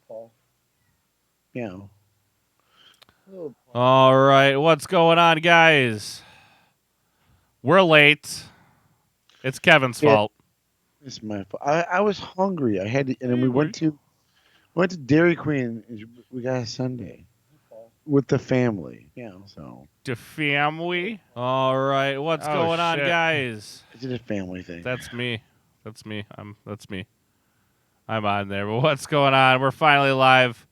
Paul. Yeah. All right, what's going on, guys? We're late. It's Kevin's Yeah, fault. it's my fault. I was hungry. I had to, and then we Really? went to Dairy Queen. And we got a Sunday with the family. Yeah. So The family. All right, what's Oh going on, shit. guys? I did a family thing. That's me. That's me. That's me. I'm on there. But what's going on? We're finally live.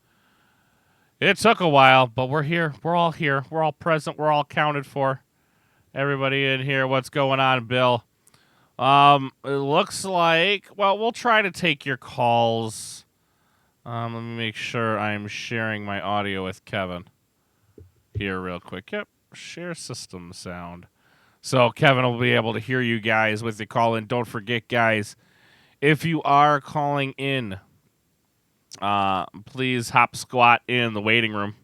It took a while, but we're here. We're all here. We're all present. We're all accounted for. Everybody in here. What's going on, Bill? It looks like. Well, we'll try to take your calls. Let me make sure I'm sharing my audio with Kevin here real quick. Yep, share system sound. So Kevin will be able to hear you guys with the call in. Don't forget, guys, if you are calling in, please hop squat in the waiting room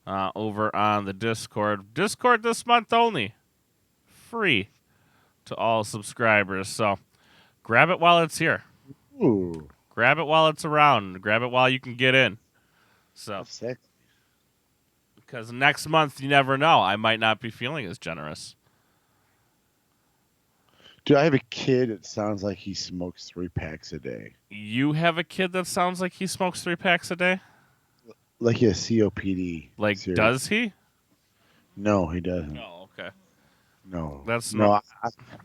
over on the Discord. Discord this month only. Free to all subscribers. So grab it while it's here. Ooh, Grab it while it's around. Grab it while you can get in. So, that's sexy. because next month you never know, I might not be feeling as generous. Dude, I have a kid that sounds like he smokes 3 packs a day. You have a kid that sounds like he smokes 3 packs a day? Like he has COPD. Like, Seriously. does he? No, he doesn't. No, okay. No. That's no. not.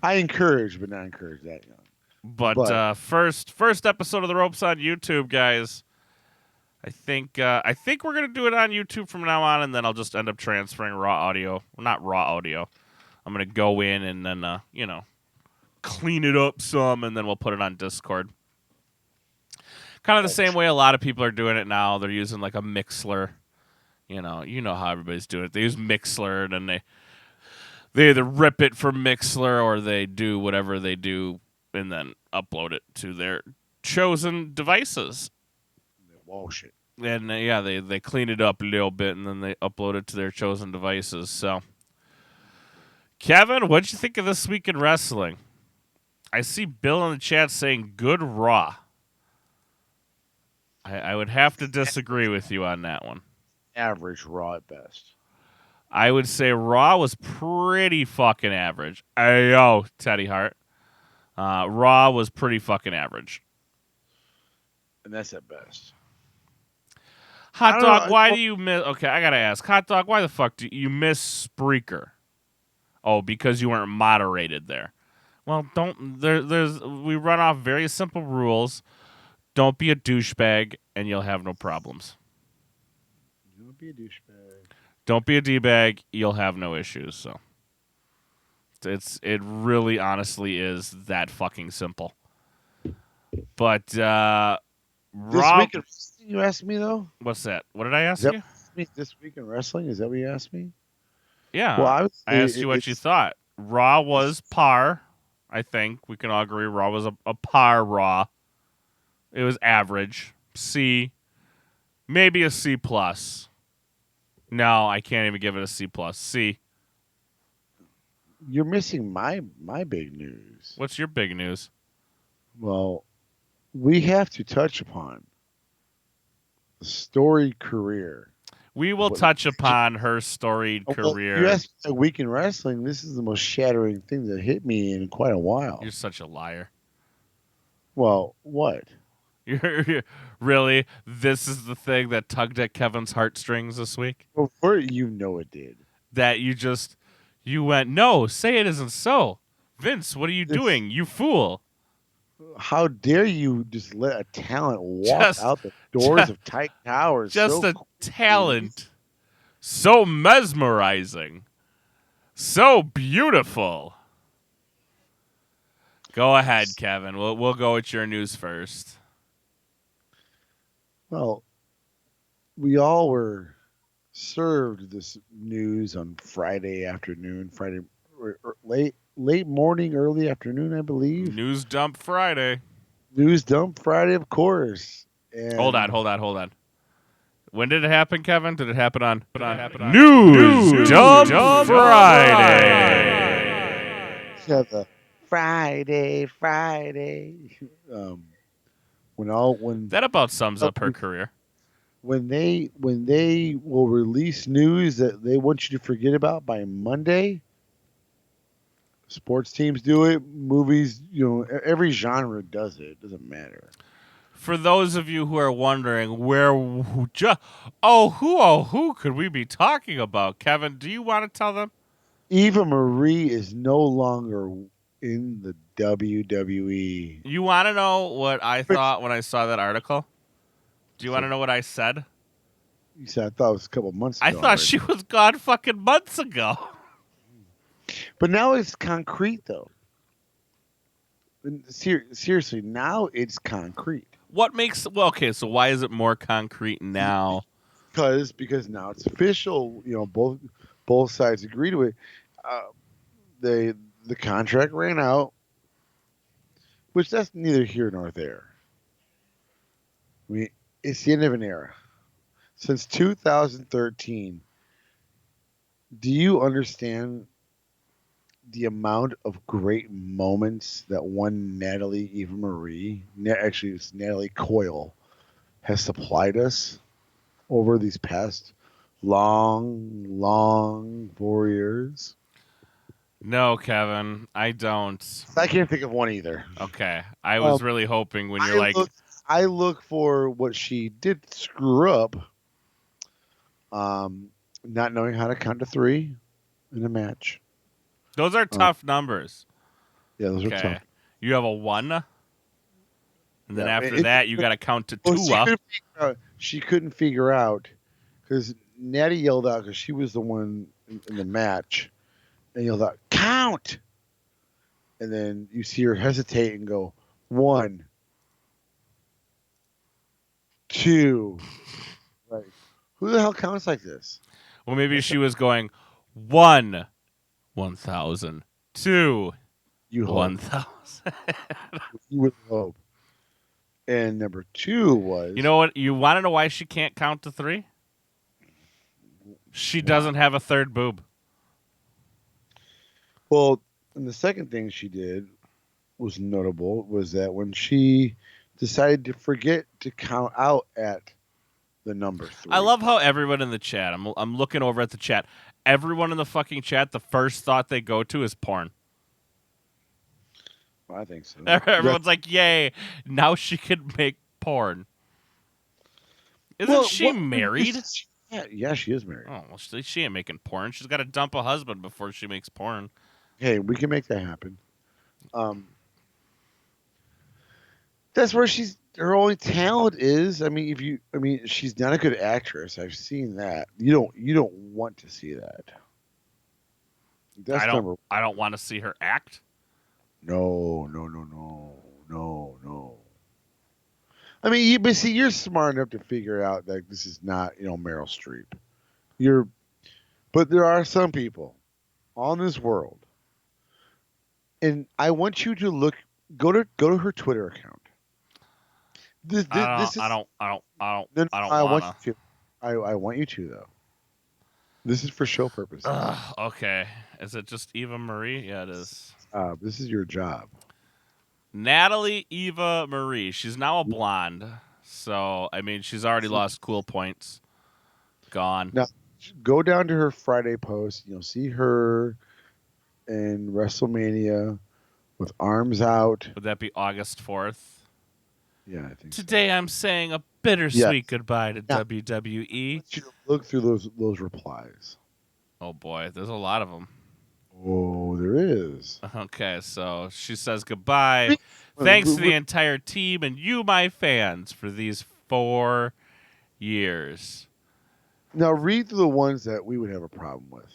I encourage, but not encourage that. But first episode of the ropes on YouTube, guys. I think we're gonna do it on YouTube from now on, and then I'll just end up transferring raw audio. Well, not raw audio. I'm gonna go in and then clean it up some, and then we'll put it on Discord. Kind of the same way a lot of people are doing it now. They're using like a Mixler. You know how everybody's doing it. They use Mixler, and then they either rip it from Mixler or they do whatever they do and then upload it to their chosen devices. Wash it. And they clean it up a little bit and then they upload it to their chosen devices. So, Kevin, what'd you think of this week in wrestling? I see Bill in the chat saying good Raw. I would have to disagree with you on that one. Average Raw at best. I would say Raw was pretty fucking average. Ayo, Teddy Hart. Raw was pretty fucking average. And that's at best. Hot Dog, why do you miss... Okay, I gotta ask. Hot Dog, why the fuck do you miss Spreaker? Oh, because you weren't moderated there. Well, we run off very simple rules. Don't be a douchebag, and you'll have no problems. Don't be a douchebag. Don't be a d-bag, you'll have no issues. So it really, honestly is that fucking simple. But This Rob, week in wrestling, you asked me though. what's that? What did I ask you? This week in wrestling, is that what you asked me? Yeah. Well, I asked you what you thought. Raw was par. I think we can all agree Raw was a par Raw. It was average. C. Maybe a C plus. No, I can't even give it a C plus. C. You're missing my big news. What's your big news? Well, we have to touch upon the storied career. We will touch upon her storied career. You asked me a week in wrestling. This is the most shattering thing that hit me in quite a while. You're such a liar. Well, what? You're really? This is the thing that tugged at Kevin's heartstrings this week? Well, you know it did. That you went, no, say it isn't so. Vince, what are you doing? You fool. How dare you just let a talent walk out the doors of Titan Towers? Just a talent. So mesmerizing. So beautiful. Go ahead, Kevin. We'll go with your news first. Well, we all were served this news on Friday afternoon, late morning, early afternoon, I believe. News dump Friday. News dump Friday, of course. And Hold on. When did it happen, Kevin? Did it happen on? News Dump Friday. Yeah, the Friday. When That about sums up her career. when they will release news that they want you to forget about by Monday, sports teams do it, movies, every genre does it. It doesn't matter. For those of you who are wondering who could we be talking about? Kevin, do you want to tell them? Eva Marie is no longer in the WWE. You want to know what I thought when I saw that article? Do you want to So, know what I said? you said I thought it was a couple months I ago thought already. she was gone fucking months ago. But now it's concrete though. Seriously, now it's concrete. What makes okay? So why is it more concrete now? Because now it's official. Both sides agree to it. Uh, they the contract ran out, which that's neither here nor there. I mean, it's the end of an era. Since 2013, do you understand the amount of great moments that one Natalie Eva Marie, actually it's Natalie Coyle, has supplied us over these past long 4 years? No, Kevin, I don't. I can't think of one either. Okay, I Um, was really hoping when you're I like, look, I look for what she did screw up, um, not knowing how to count to three in a match. those are tough numbers. Yeah, those are Okay, tough. you have a 1, and then Yeah, after that you got to count to well, 2. she couldn't figure out because Natty yelled out because she was the one in the match and yelled out count, and then you see her hesitate and go 1, 2. Like, who the hell counts like this? Well, maybe she was going 1, 1,000, 2, You hope. 1,000. You would hope. And number 2 was You know what? You want to know why she can't count to 3? She doesn't have a third boob. well, and the second thing she did was notable was that when she decided to forget to count out at the number 3. I love how everyone in the chat. I'm looking over at the chat. Everyone in the fucking chat, the first thought they go to is porn. I think so. Everyone's like, "Yay! Now she can make porn." Isn't she married? Yeah, she is married. Oh, well, she ain't making porn. She's got to dump a husband before she makes porn. Hey, we can make that happen. That's where her only talent is. I mean, she's not a good actress. I've seen that. You don't want to see that. That's number. I don't want to see her act. No. I mean, but see, you're smart enough to figure out that this is not, Meryl Streep. But there are some people on this world, and I want you to go to her Twitter account. This is. I don't No, wanna. want you to. I want you to though. This is for show purposes. Okay. Is it just Eva Marie? Yeah, it is. This is your job. Natalie Eva Marie. She's now a blonde. So, I mean, she's already lost cool points. Gone. Now, go down to her Friday post. You'll see her in WrestleMania with arms out. Would that be August 4th? Yeah, I think Today I'm saying a bittersweet goodbye to WWE. I want you to look through those replies. Oh, boy. There's a lot of them. Oh, there is. Okay, so she says goodbye. Thanks to the entire team and you, my fans, for these 4 years. Now read through the ones that we would have a problem with.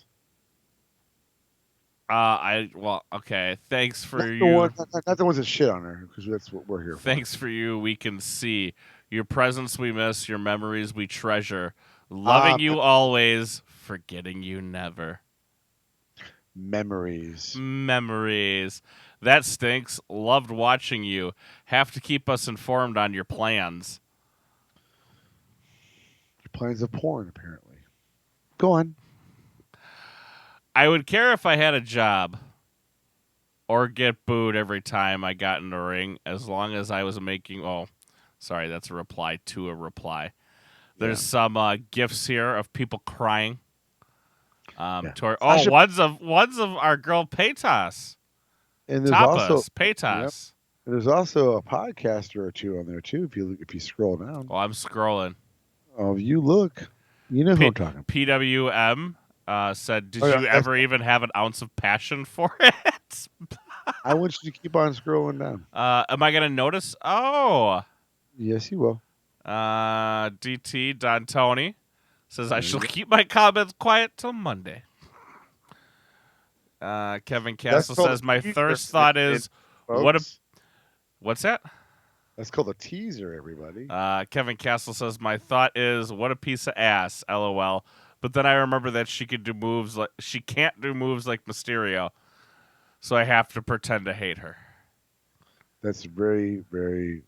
Okay. Thanks for Not you. not the ones that shit on her, because that's what we're here for. Thanks for you. We can see your presence. We miss your memories. We treasure loving you always, forgetting you never. Memories. That stinks. Loved watching you. Have to keep us informed on your plans. Your plans of porn, apparently. Go on. I would care if I had a job or get booed every time I got in the ring, as long as I was making. Oh, sorry, that's a reply to a reply. There's some gifs here of people crying. Yeah. One's of our girl Paytas. And there's Tapas, Yep. Paytas. And there's also a podcaster or two on there too. If you scroll down, Oh, I'm scrolling. oh, you look, you know who I'm talking about. PWM said, "Did Oh, yeah, you ever even have an ounce of passion for it?" I want you to keep on scrolling down. Am I gonna notice? Oh, Yes, you will. DT Don Tony says I shall keep my comments quiet till Monday. Kevin Castle says my first thought is what's that? That's called a teaser, everybody. Kevin Castle says my thought is what a piece of ass, LOL. But then I remember that she can't do moves like Mysterio, so I have to pretend to hate her. That's very, very.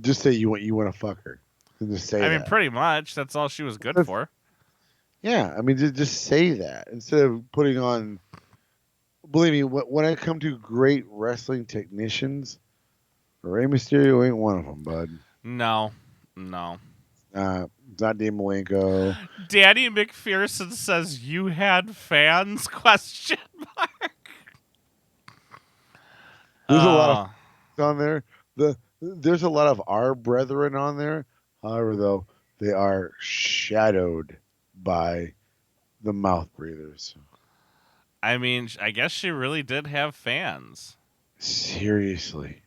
Just say you want to fuck her, and just say. I mean, pretty much. That's all she was good for. Yeah, I mean, just say that instead of putting on. Believe me, when I come to great wrestling technicians, Rey Mysterio ain't one of them, bud. No. It's not Dean Malenko. Danny McPherson says you had fans? Question mark. There's a lot of on there. There's a lot of our brethren on there. However, though, they are shadowed by the mouth breathers. I mean, I guess she really did have fans. Seriously.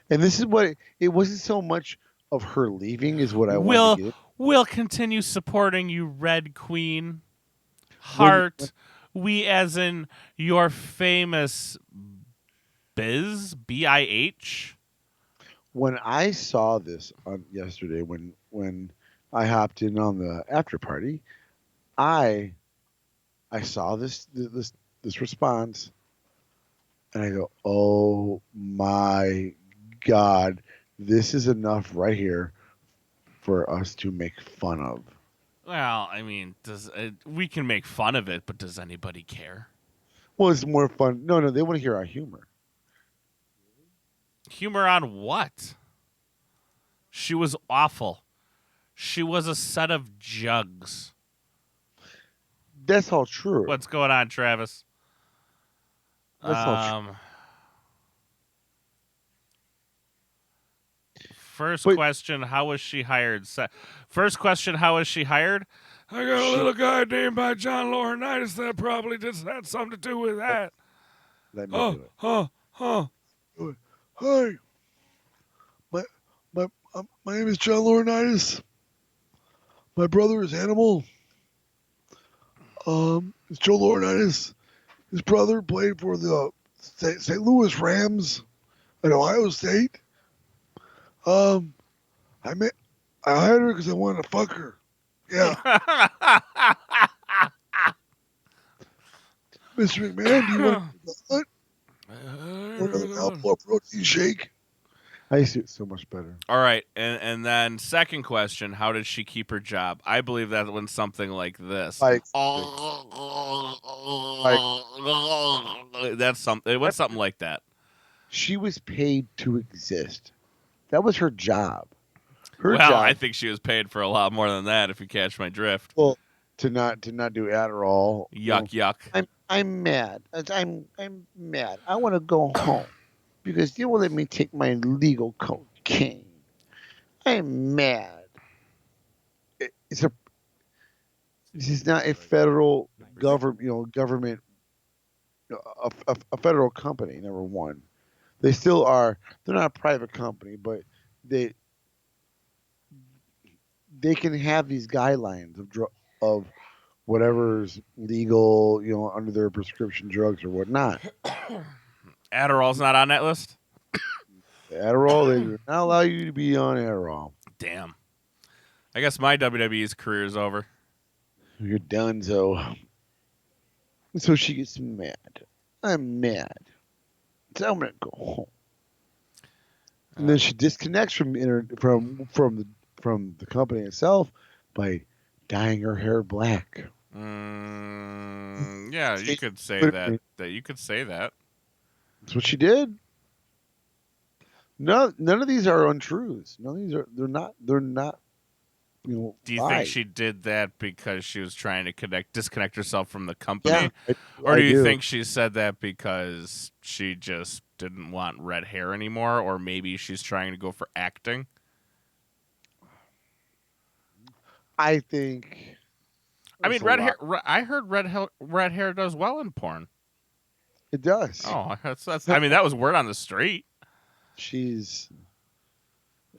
And this is what it wasn't so much of her leaving is what I wanted to get. We'll continue supporting you, Red Queen. Heart. We as in your famous Biz, BIH. When I saw this on yesterday, when I hopped in on the after party, I saw this response, and I go, "Oh my God, this is enough right here for us to make fun of." Well, I mean, we can make fun of it, but does anybody care? Well, it's more fun. No, they want to hear our humor. Humor on what? She was awful. She was a set of jugs. That's all true. What's going on, Travis? That's all true. First question, how was she hired? First question, how was she hired? I got a little guy named by John Laurinaitis that probably just had something to do with that. Let me do it. Hi. My name is John Laurinaitis. My brother is Animal. It's Joe Laurinaitis. His brother played for the St. Louis Rams at Ohio State. I hired her because I wanted to fuck her. Yeah. Mr. McMahon, do you want to another Alpha protein shake? I see it so much better. All right, and then second question, how did she keep her job? I believe that when something like this. That's something. It was something like that. She was paid to exist. That was her job. Her job. I think she was paid for a lot more than that. If you catch my drift. Well, to not do Adderall. Yuck. I'm mad. I'm mad. I want to go home because they won't let me take my legal cocaine. I'm mad. This is not a federal government, a federal company. Number one, they still are. They're not a private company, but they can have these guidelines of whatever's legal, under their prescription drugs or whatnot. Adderall's not on that list? Adderall, they do not allow you to be on Adderall. Damn. I guess my WWE's career is over. You're done, so she gets mad. I'm mad. So I'm gonna go home. And then she disconnects from the company itself by dyeing her hair black. Yeah, you could say that. You could say that. That's what she did. No, none of these are untruths. None of these are. They're not. They're not. Do you think lies. she did that because she was trying to disconnect herself from the company? Yeah, Or I do you do. think she said that because she just didn't want red hair anymore? Or maybe she's trying to go for acting? I think. I There's mean, a lot. I heard red hair does well in porn. It does. Oh, that's. I mean, that was word on the street. She's.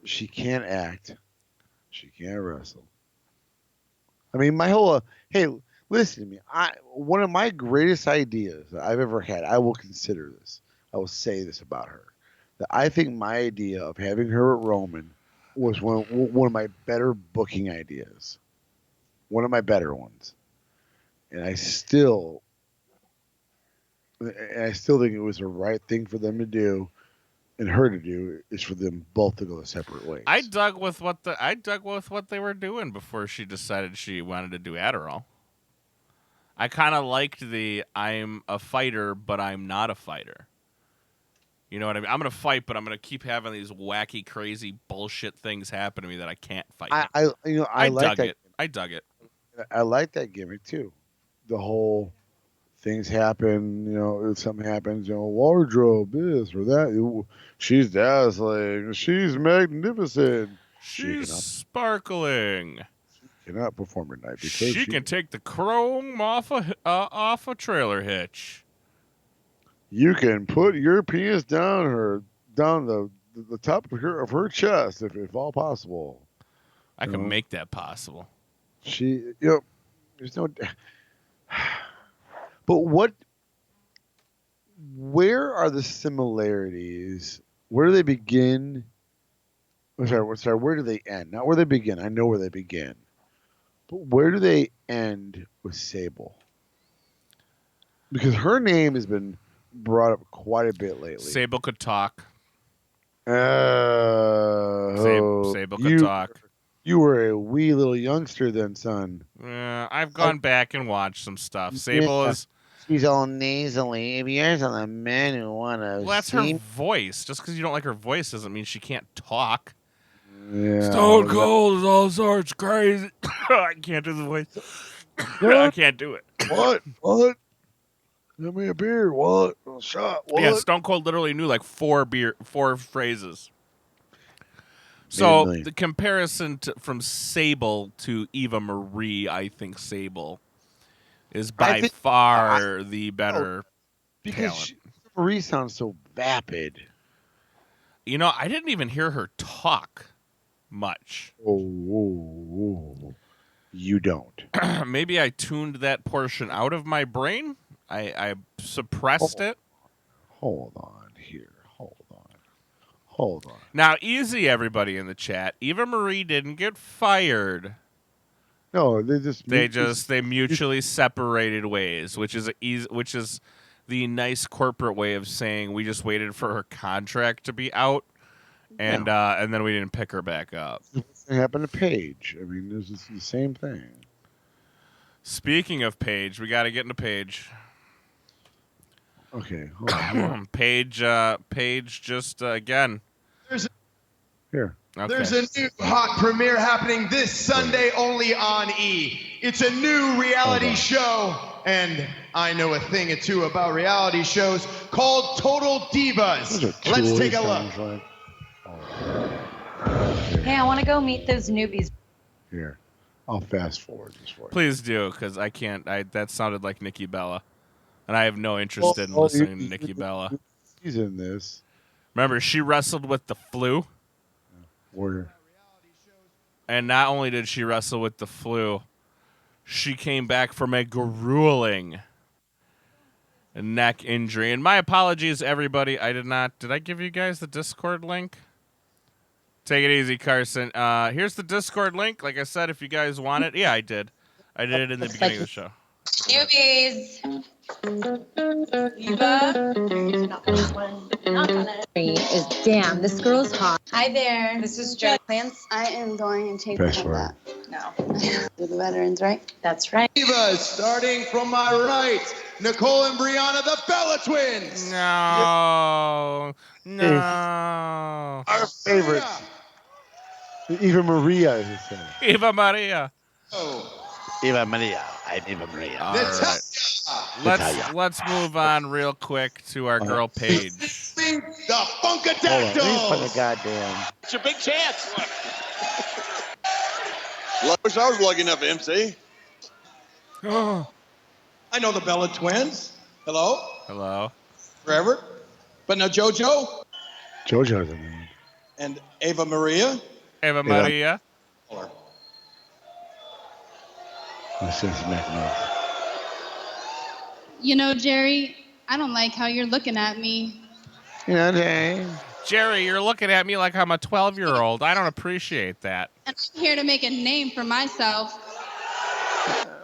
She can't act. She can't wrestle. I mean, my whole. Hey, listen to me. One of my greatest ideas that I've ever had. I will consider this. I will say this about her. That I think my idea of having her at Roman was one of my better booking ideas. One of my better ones. And I still think it was the right thing for them to do and her to do is for them both to go separate ways. I dug with what they were doing before she decided she wanted to do Adderall. I kind of liked the I'm a fighter, but I'm not a fighter. You know what I mean? I'm gonna fight, but I'm gonna keep having these wacky, crazy bullshit things happen to me that I can't fight. I like dug that. it. I dug it. I like that gimmick too. The whole things happen, if something happens, wardrobe, this or that. She's dazzling. She's magnificent. She's sparkling. She cannot perform at night because she can take the chrome off a trailer hitch. You can put your penis down the top of her chest if all possible. I can make that possible. There's no. But where are the similarities? Where do they begin? Sorry, where do they end? Not where they begin. I know where they begin. But where do they end with Sable? Because her name has been brought up quite a bit lately. Sable could talk. Sable could talk. You were a wee little youngster then, son. I've gone back and watched some stuff. Sable is... She's all nasally. If yours on the men who want to. Well, that's her voice. Just because you don't like her voice doesn't mean she can't talk. Yeah, Stone Cold is all sorts crazy. I can't do the voice. I can't do it. What? Give me a beer. What? A shot. What? Yeah, Stone Cold literally knew like four phrases. So the comparison from Sable to Eva Marie, I think Sable is by far the better because Marie sounds so vapid. I didn't even hear her talk much. Oh, you don't. Maybe I tuned that portion out of my brain. I suppressed it. Hold on here. Hold on. Now, easy, everybody in the chat. Eva Marie didn't get fired. No, they mutually separated ways, which is the nice corporate way of saying we just waited for her contract to be out, and then we didn't pick her back up. It happened to Paige. I mean, this is the same thing. Speaking of Paige, we got to get into Paige. Okay, hold on. Paige just again. Here. Okay. There's a new hot premiere happening this Sunday only on E! It's a new reality show, and I know a thing or two about reality shows, called Total Divas. Let's take a look. Hey, I want to go meet those newbies. Here. I'll fast forward this for you. Please do, because I can't. That sounded like Nikki Bella, and I have no interest in listening to Nikki Bella. She's in this. Remember, she wrestled with the flu. Warrior. And not only did she wrestle with the flu, she came back from a grueling neck injury. And my apologies, everybody. Did I give you guys the Discord link? Take it easy, Carson. Here's the Discord link. Like I said, if you guys want it. Yeah, I did. I did it in the beginning of the show. Newbies. Eva. Is damn, this girl's hot. Hi there. This is Joe. Plans? I am going to take that. No. Do the veterans, right? That's right. Divas, starting from my right, Nicole and Brianna, the Bella Twins. No. our favorite. Eva Maria is his name. Eva Maria. Eva Maria. I'm Eva Maria. All right. Let's move on real quick to our girl Paige. The Hold on. Let me put the Funkadactyls. goddamn. It's your big chance. I wish I was lucky enough, MC. I know the Bella twins. Hello? Hello. Forever. But now JoJo JoJo's in there. and Ava Maria. Eva Maria. Let's just make noise. You know, Jerry, I don't like how you're looking at me. You know, Jane. Jerry, you're looking at me like I'm a 12-year-old. I don't appreciate that. And I'm here to make a name for myself.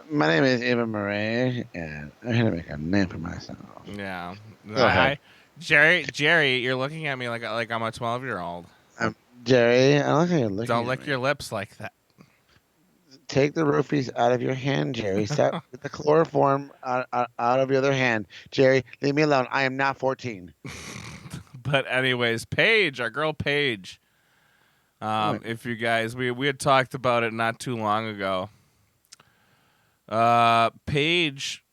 My name is Eva Marie, and I'm here to make a name for myself. Yeah. Go ahead. Jerry, you're looking at me like I'm a 12-year-old. Jerry, I don't think you're looking Don't at lick me. your lips like that. Take the roofies out of your hand, Jerry. Stop with the chloroform out of your other hand. Jerry, leave me alone. I am not 14. But anyways, Paige, our girl Paige. If you guys, we had talked about it not too long ago. Paige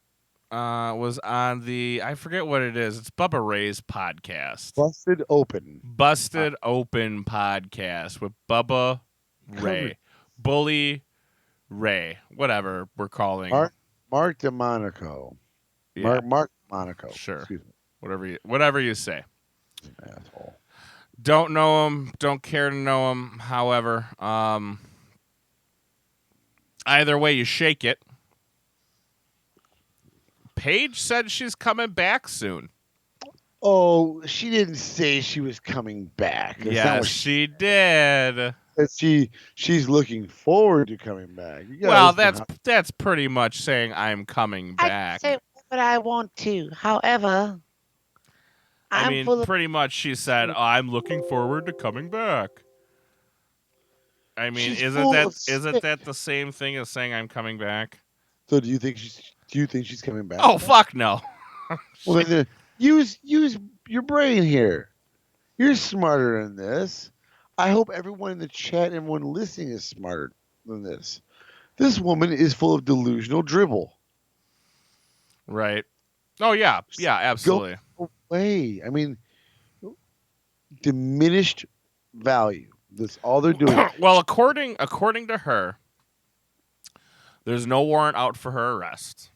was on I forget what it is. It's Bubba Ray's podcast. Busted Open. Busted Open podcast with Bubba Ray. Bully Ray. Whatever we're calling. Mark DeMonico. Yeah. Mark DeMonico. Sure. Excuse me. Whatever you say. Asshole. Don't know him. Don't care to know him. However, either way you shake it. Paige said she's coming back soon. Oh, she didn't say she was coming back. That's not Yes, what she did. She's looking forward to coming back. You gotta Well, listen to that's pretty much saying I'm coming back. I say what I want to. However, I I'm mean, full of pretty much she said, I'm looking forward to coming back. I mean, She's isn't full that of isn't shit. that the same thing as saying I'm coming back? So do you think she's coming back? Oh, fuck no. Well, then, use your brain here. You're smarter than this. I hope everyone in the chat, everyone listening, is smarter than this. This woman is full of delusional dribble. Right. Oh, yeah. Yeah, absolutely. Go away. I mean, diminished value. That's all they're doing. Well, according to her, there's no warrant out for her arrest.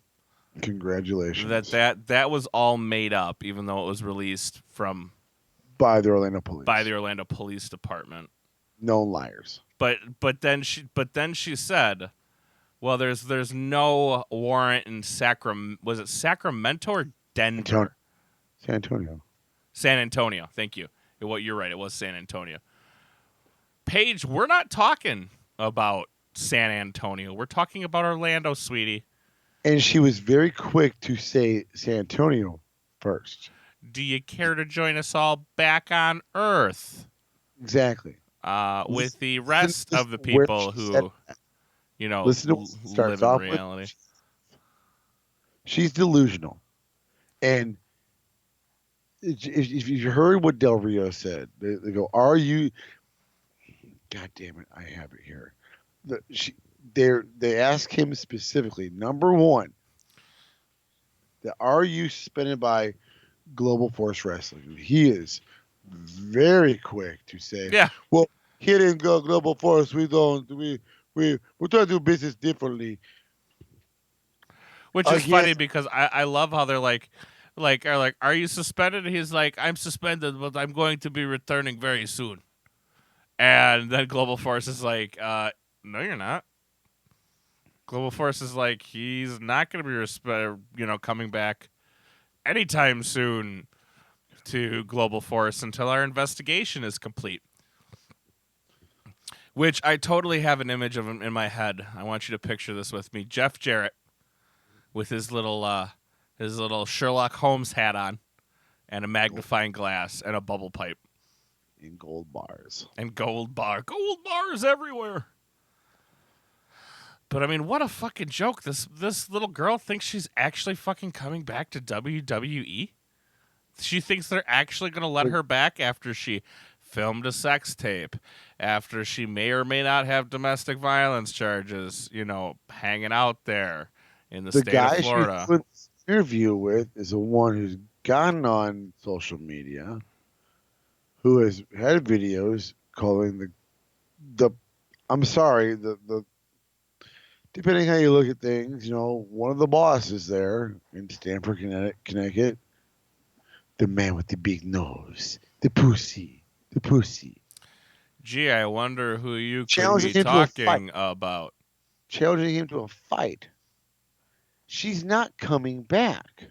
Congratulations. That was all made up, even though it was released by the Orlando Police Department. Known liars. But then she said, well, there's no warrant in Was it Sacramento or Denver? San Antonio. Thank you. You're right. It was San Antonio. Paige, we're not talking about San Antonio. We're talking about Orlando, sweetie. And she was very quick to say San Antonio first. Do you care to join us all back on Earth? Exactly. With the rest of the people who, listen to what starts live in off reality. With, she's delusional. And if you heard what Del Rio said, they go, are you... God damn it, I have it here. They ask him specifically, number one, are you suspended by Global Force Wrestling? He is very quick to say, yeah, well, here in Global Force, we're trying to do business differently. Which is funny because I love how they're like, are you suspended? He's like, I'm suspended, but I'm going to be returning very soon. And then Global Force is like, no, you're not. Global Force is like, he's not going to be, coming back anytime soon to Global Force until our investigation is complete. Which I totally have an image of him in my head. I want you to picture this with me. Jeff Jarrett with his little Sherlock Holmes hat on and a magnifying glass and a bubble pipe. And gold bars. And gold bars everywhere. But I mean, what a fucking joke. This little girl thinks she's actually fucking coming back to WWE. She thinks they're actually going to let her back after she filmed a sex tape after she may or may not have domestic violence charges, hanging out there in the state guy of Florida. she's doing this interview with is the one who's gotten on social media, who has had videos calling the I'm sorry, the depending how you look at things, one of the bosses there in Stamford, Connecticut, the man with the big nose, the pussy. Gee, I wonder who you could Challenging be him to a talking about. Challenging him to a fight. She's not coming back.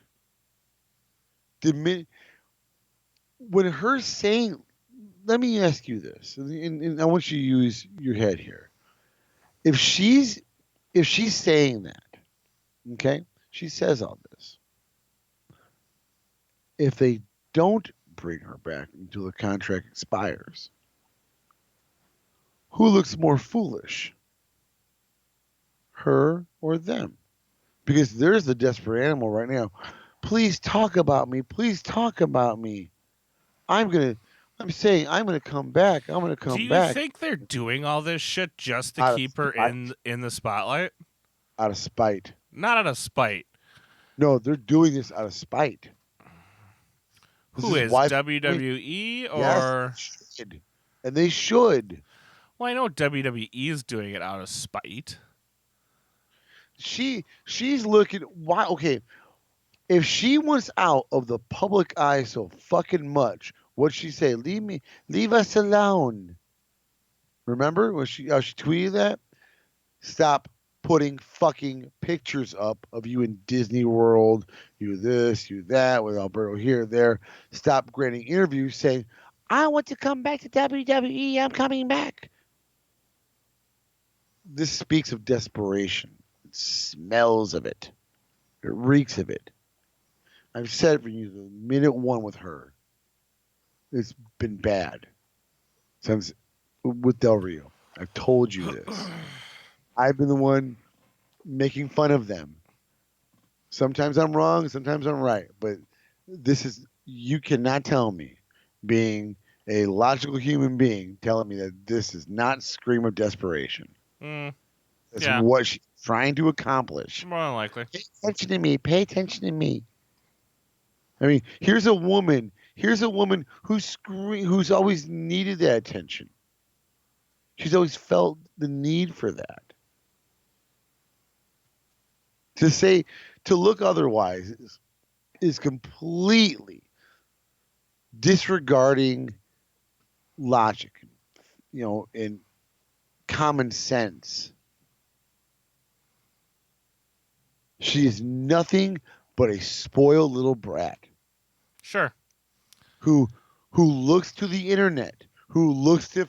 When her saying, let me ask you this, and I want you to use your head here. If she's saying that, okay, she says all this. If they don't bring her back until the contract expires, who looks more foolish? Her or them? Because there's the desperate animal right now. Please talk about me. Please talk about me. I'm saying I'm gonna come back. I'm gonna come back. Do you think they're doing all this shit just to keep her in the spotlight? Out of spite. Not out of spite. No, they're doing this out of spite. Who is WWE or? Yes, and they should. Well, I know WWE is doing it out of spite. She's looking. Why? Okay, if she wants out of the public eye so fucking much, what'd she say? Leave us alone. Remember when she tweeted that? Stop putting fucking pictures up of you in Disney World, you this, you that, with Alberto here, there. Stop granting interviews saying, I want to come back to WWE. I'm coming back. This speaks of desperation. It smells of it. It reeks of it. I've said it for you, the minute one with her. It's been bad. Since with Del Rio. I've told you this. I've been the one making fun of them. Sometimes I'm wrong, sometimes I'm right. But you cannot tell me, being a logical human being, telling me that this is not scream of desperation. That's what she's trying to accomplish. More than likely. Pay attention to me. Pay attention to me. I mean, here's a woman who's always needed that attention. She's always felt the need for that. To look otherwise is completely disregarding logic, and common sense. She is nothing but a spoiled little brat. Sure. Who looks to the internet, who looks to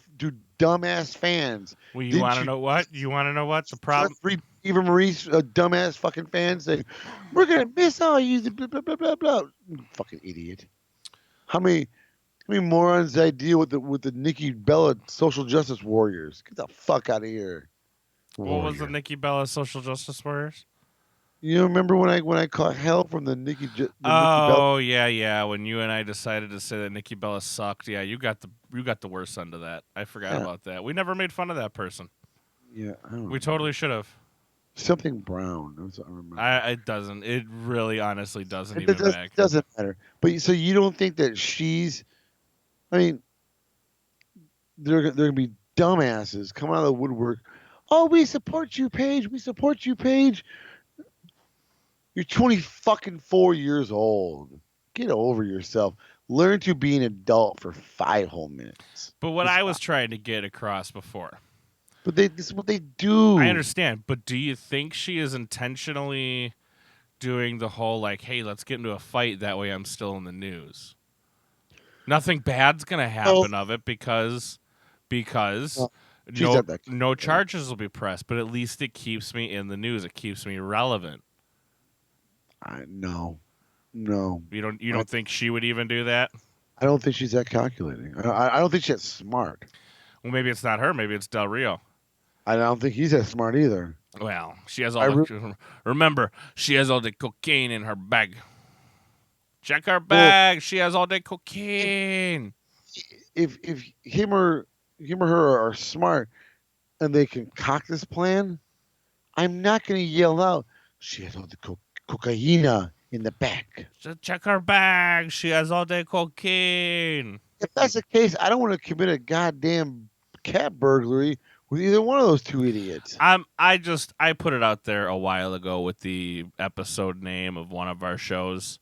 dumbass fans. Well, you want to know what? The problem? Eva Marie's dumbass fucking fans say, we're going to miss all you, blah, blah, blah, blah, blah. Fucking idiot. How many morons I deal with the Nikki Bella social justice warriors? Get the fuck out of here. What was the Nikki Bella social justice warriors? You remember when I caught hell from the Nikki Bella? Yeah. When you and I decided to say that Nikki Bella sucked, yeah, you got the worst end of that. I forgot about that. We never made fun of that person. Yeah, we totally should have. Something brown. That's what I remember. It doesn't. It really, honestly doesn't It doesn't matter. But so you don't think that she's? I mean, they're gonna be dumbasses coming out of the woodwork. Oh, we support you, Paige. We support you, Paige. You're 24 years old. Get over yourself. Learn to be an adult for 5 whole minutes. But what I was trying to get across before. But this is what they do. I understand. But do you think she is intentionally doing the whole, like, hey, let's get into a fight, that way I'm still in the news? Nothing bad's going to happen of it because no charges will be pressed, but at least it keeps me in the news. It keeps me relevant. No. You don't think she would even do that? I don't think she's that calculating. I don't think she's that smart. Well, maybe it's not her. Maybe it's Del Rio. I don't think he's that smart either. Well, she has remember, she has all the cocaine in her bag. Check her bag. She has all the cocaine. if him or her are smart and they concoct this plan, I'm not going to yell out, she has all the cocaine in the back. Just check her bag. She has all day cocaine. If that's the case, I don't want to commit a goddamn cat burglary with either one of those two idiots. I put it out there a while ago with the episode name of one of our shows.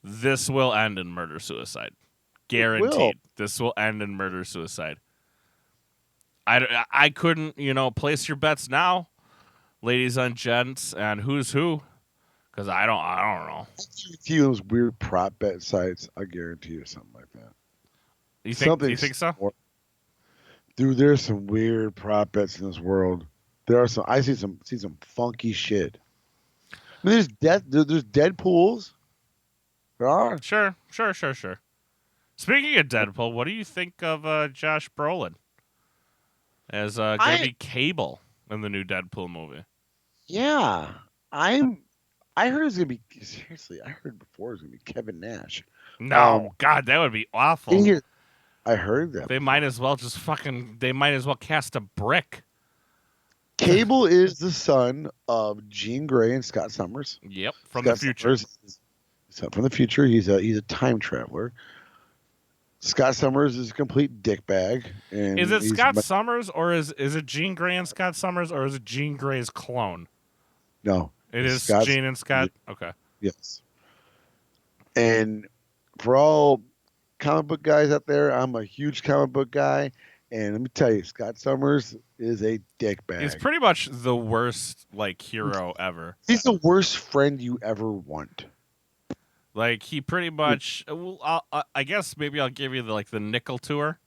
This will end in murder suicide. Guaranteed. This will end in murder suicide. I couldn't, place your bets now, ladies and gents, and who's who, because I don't know. I guarantee you those weird prop bet sites. I guarantee you something like that. You think so? Dude, there's some weird prop bets in this world. There are some. I see some funky shit. I mean, there's Deadpools. There are. Sure. Speaking of Deadpool, what do you think of Josh Brolin as going to be Cable in the new Deadpool movie? Yeah, I heard it's gonna be seriously. I heard before it's gonna be Kevin Nash. No, God, that would be awful. I heard that. They might as well cast a brick. Cable is the son of Jean Grey and Scott Summers. Yep, from the future. From the future, he's a time traveler. Scott Summers is a complete dickbag. Is it Scott Summers, or is it Jean Grey and Scott Summers, or is it Jean Grey's clone? No, it is Jean and Scott. Okay. Yes. And for all comic book guys out there, I'm a huge comic book guy, and let me tell you, Scott Summers is a dickbag. He's pretty much the worst hero ever. He's the worst friend you ever want. Like, he pretty much, I guess maybe I'll give you the nickel tour.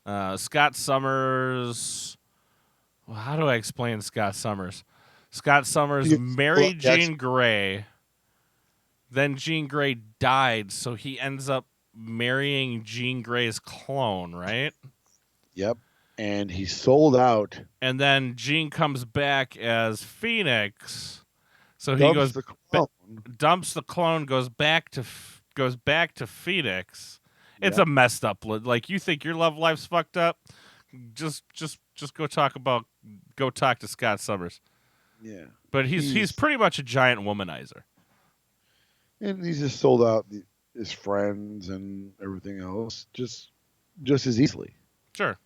Scott Summers, well, how do I explain Scott Summers? Scott Summers married Jean Grey, then Jean Grey died, so he ends up marrying Jean Grey's clone, right? Yep, and he sold out. And then Jean comes back as Phoenix, so he dumps dumps the clone, goes back to Phoenix. It's a messed up. Like, you think your love life's fucked up? Just go talk to Scott Summers. Yeah, but he's pretty much a giant womanizer, and he's just sold out his friends and everything else just as easily. Sure.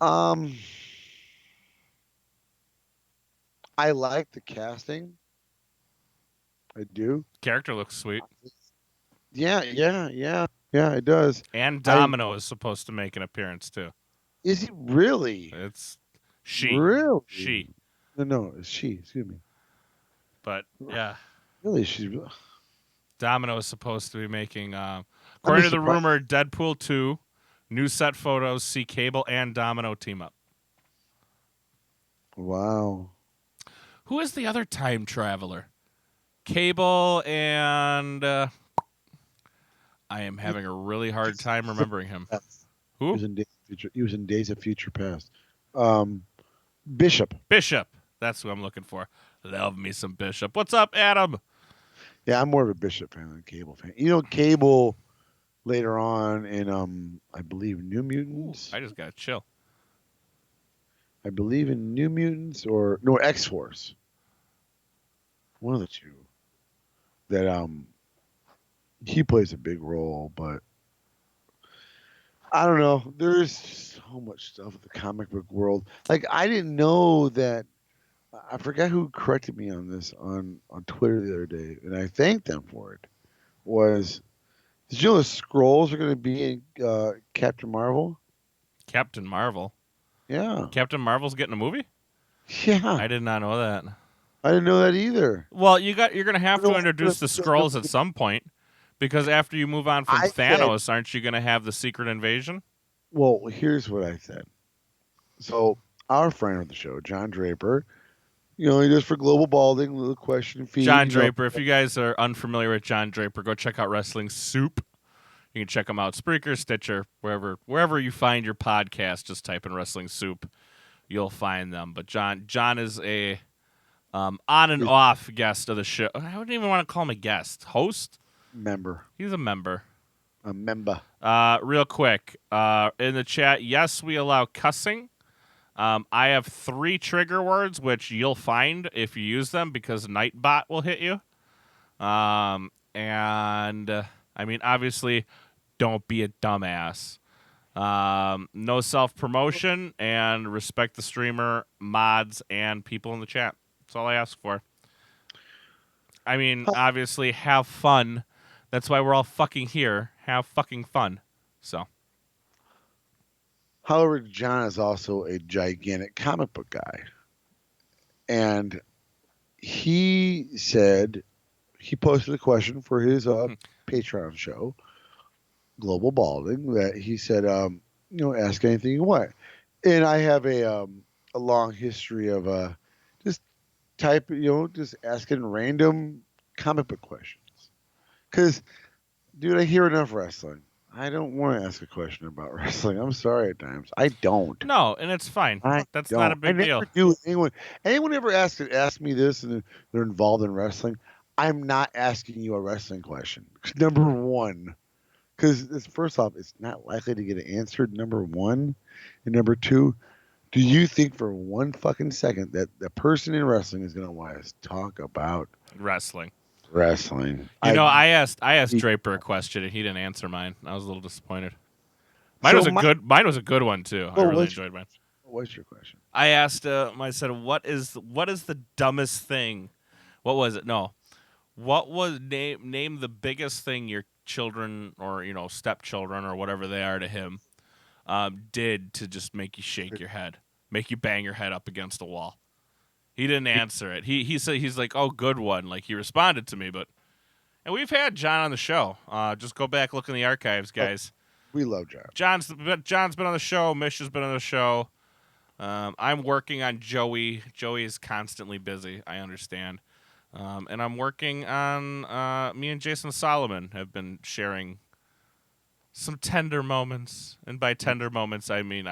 I like the casting. I do. Character looks sweet. Yeah, it does. And Domino is supposed to make an appearance too. Is he really? It's she. Really? She. No, it's she. Excuse me. But yeah. Really, she's. Domino is supposed to be making. According to the rumor, Deadpool 2, new set photos see Cable and Domino team up. Wow. Who is the other time traveler? Cable and I am having a really hard time remembering him. Who? He was in Days of Future Past. Bishop. That's who I'm looking for. Love me some Bishop. What's up, Adam? Yeah, I'm more of a Bishop fan than a Cable fan. Cable later on in I believe New Mutants. Ooh, I just gotta chill. I believe in New Mutants or X-Force. One of the two. That he plays a big role, but I don't know. There's so much stuff in the comic book world. Like, I didn't know that. I forgot who corrected me on this on Twitter the other day, and I thanked them for it. Did you know the Skrulls are going to be in Captain Marvel? Captain Marvel? Yeah. Captain Marvel's getting a movie? Yeah. I did not know that. I didn't know that either. Well, you're going to have to introduce the Skrulls at some point, because after you move on from Thanos, aren't you going to have the Secret Invasion? Well, here's what I said. So, our friend of the show, John Draper, he does for Global Balding, Little Question Feed. John Draper. If you guys are unfamiliar with John Draper, go check out Wrestling Soup. You can check him out, Spreaker, Stitcher, wherever you find your podcast. Just type in Wrestling Soup, you'll find them. But John is a on and off guest of the show. I wouldn't even want to call him a guest. Host? Member. He's a member. A member. Real quick, in the chat, yes, we allow cussing. I have 3 trigger words, which you'll find if you use them because Nightbot will hit you. I mean, obviously, don't be a dumbass. No self-promotion, and respect the streamer, mods, and people in the chat. That's all I ask for. I mean, obviously, have fun. That's why we're all fucking here. Have fucking fun. So. However, John is also a gigantic comic book guy. And he said, he posted a question for his Patreon show, Global Balding, that he said, ask anything you want. And I have a long history of just just asking random comic book questions. Because, dude, I hear enough wrestling. I don't want to ask a question about wrestling. I'm sorry at times. I don't. No, and it's fine. That's not a big deal. Do. Anyone ever ask me this and they're involved in wrestling? I'm not asking you a wrestling question. Number one, because first off, it's not likely to get answered. Number one, and number two, do you think for one fucking second that the person in wrestling is going to want us to talk about wrestling? I asked Draper a question and he didn't answer mine. I was a little disappointed. Mine was a good one too. I really enjoyed mine. What's your question? I asked I said, what is the dumbest thing? What was it? No. What was name the biggest thing your children or stepchildren or whatever they are to him did to just make you shake your head, make you bang your head up against the wall? He didn't answer it. He said, he's like, oh, good one. Like, he responded to me, and we've had John on the show. Just go back, look in the archives, guys. We love John. John's been on the show. Mish has been on the show. I'm working on Joey. Joey is constantly busy. I understand. And I'm working on me and Jason Solomon have been sharing some tender moments, and by tender moments I mean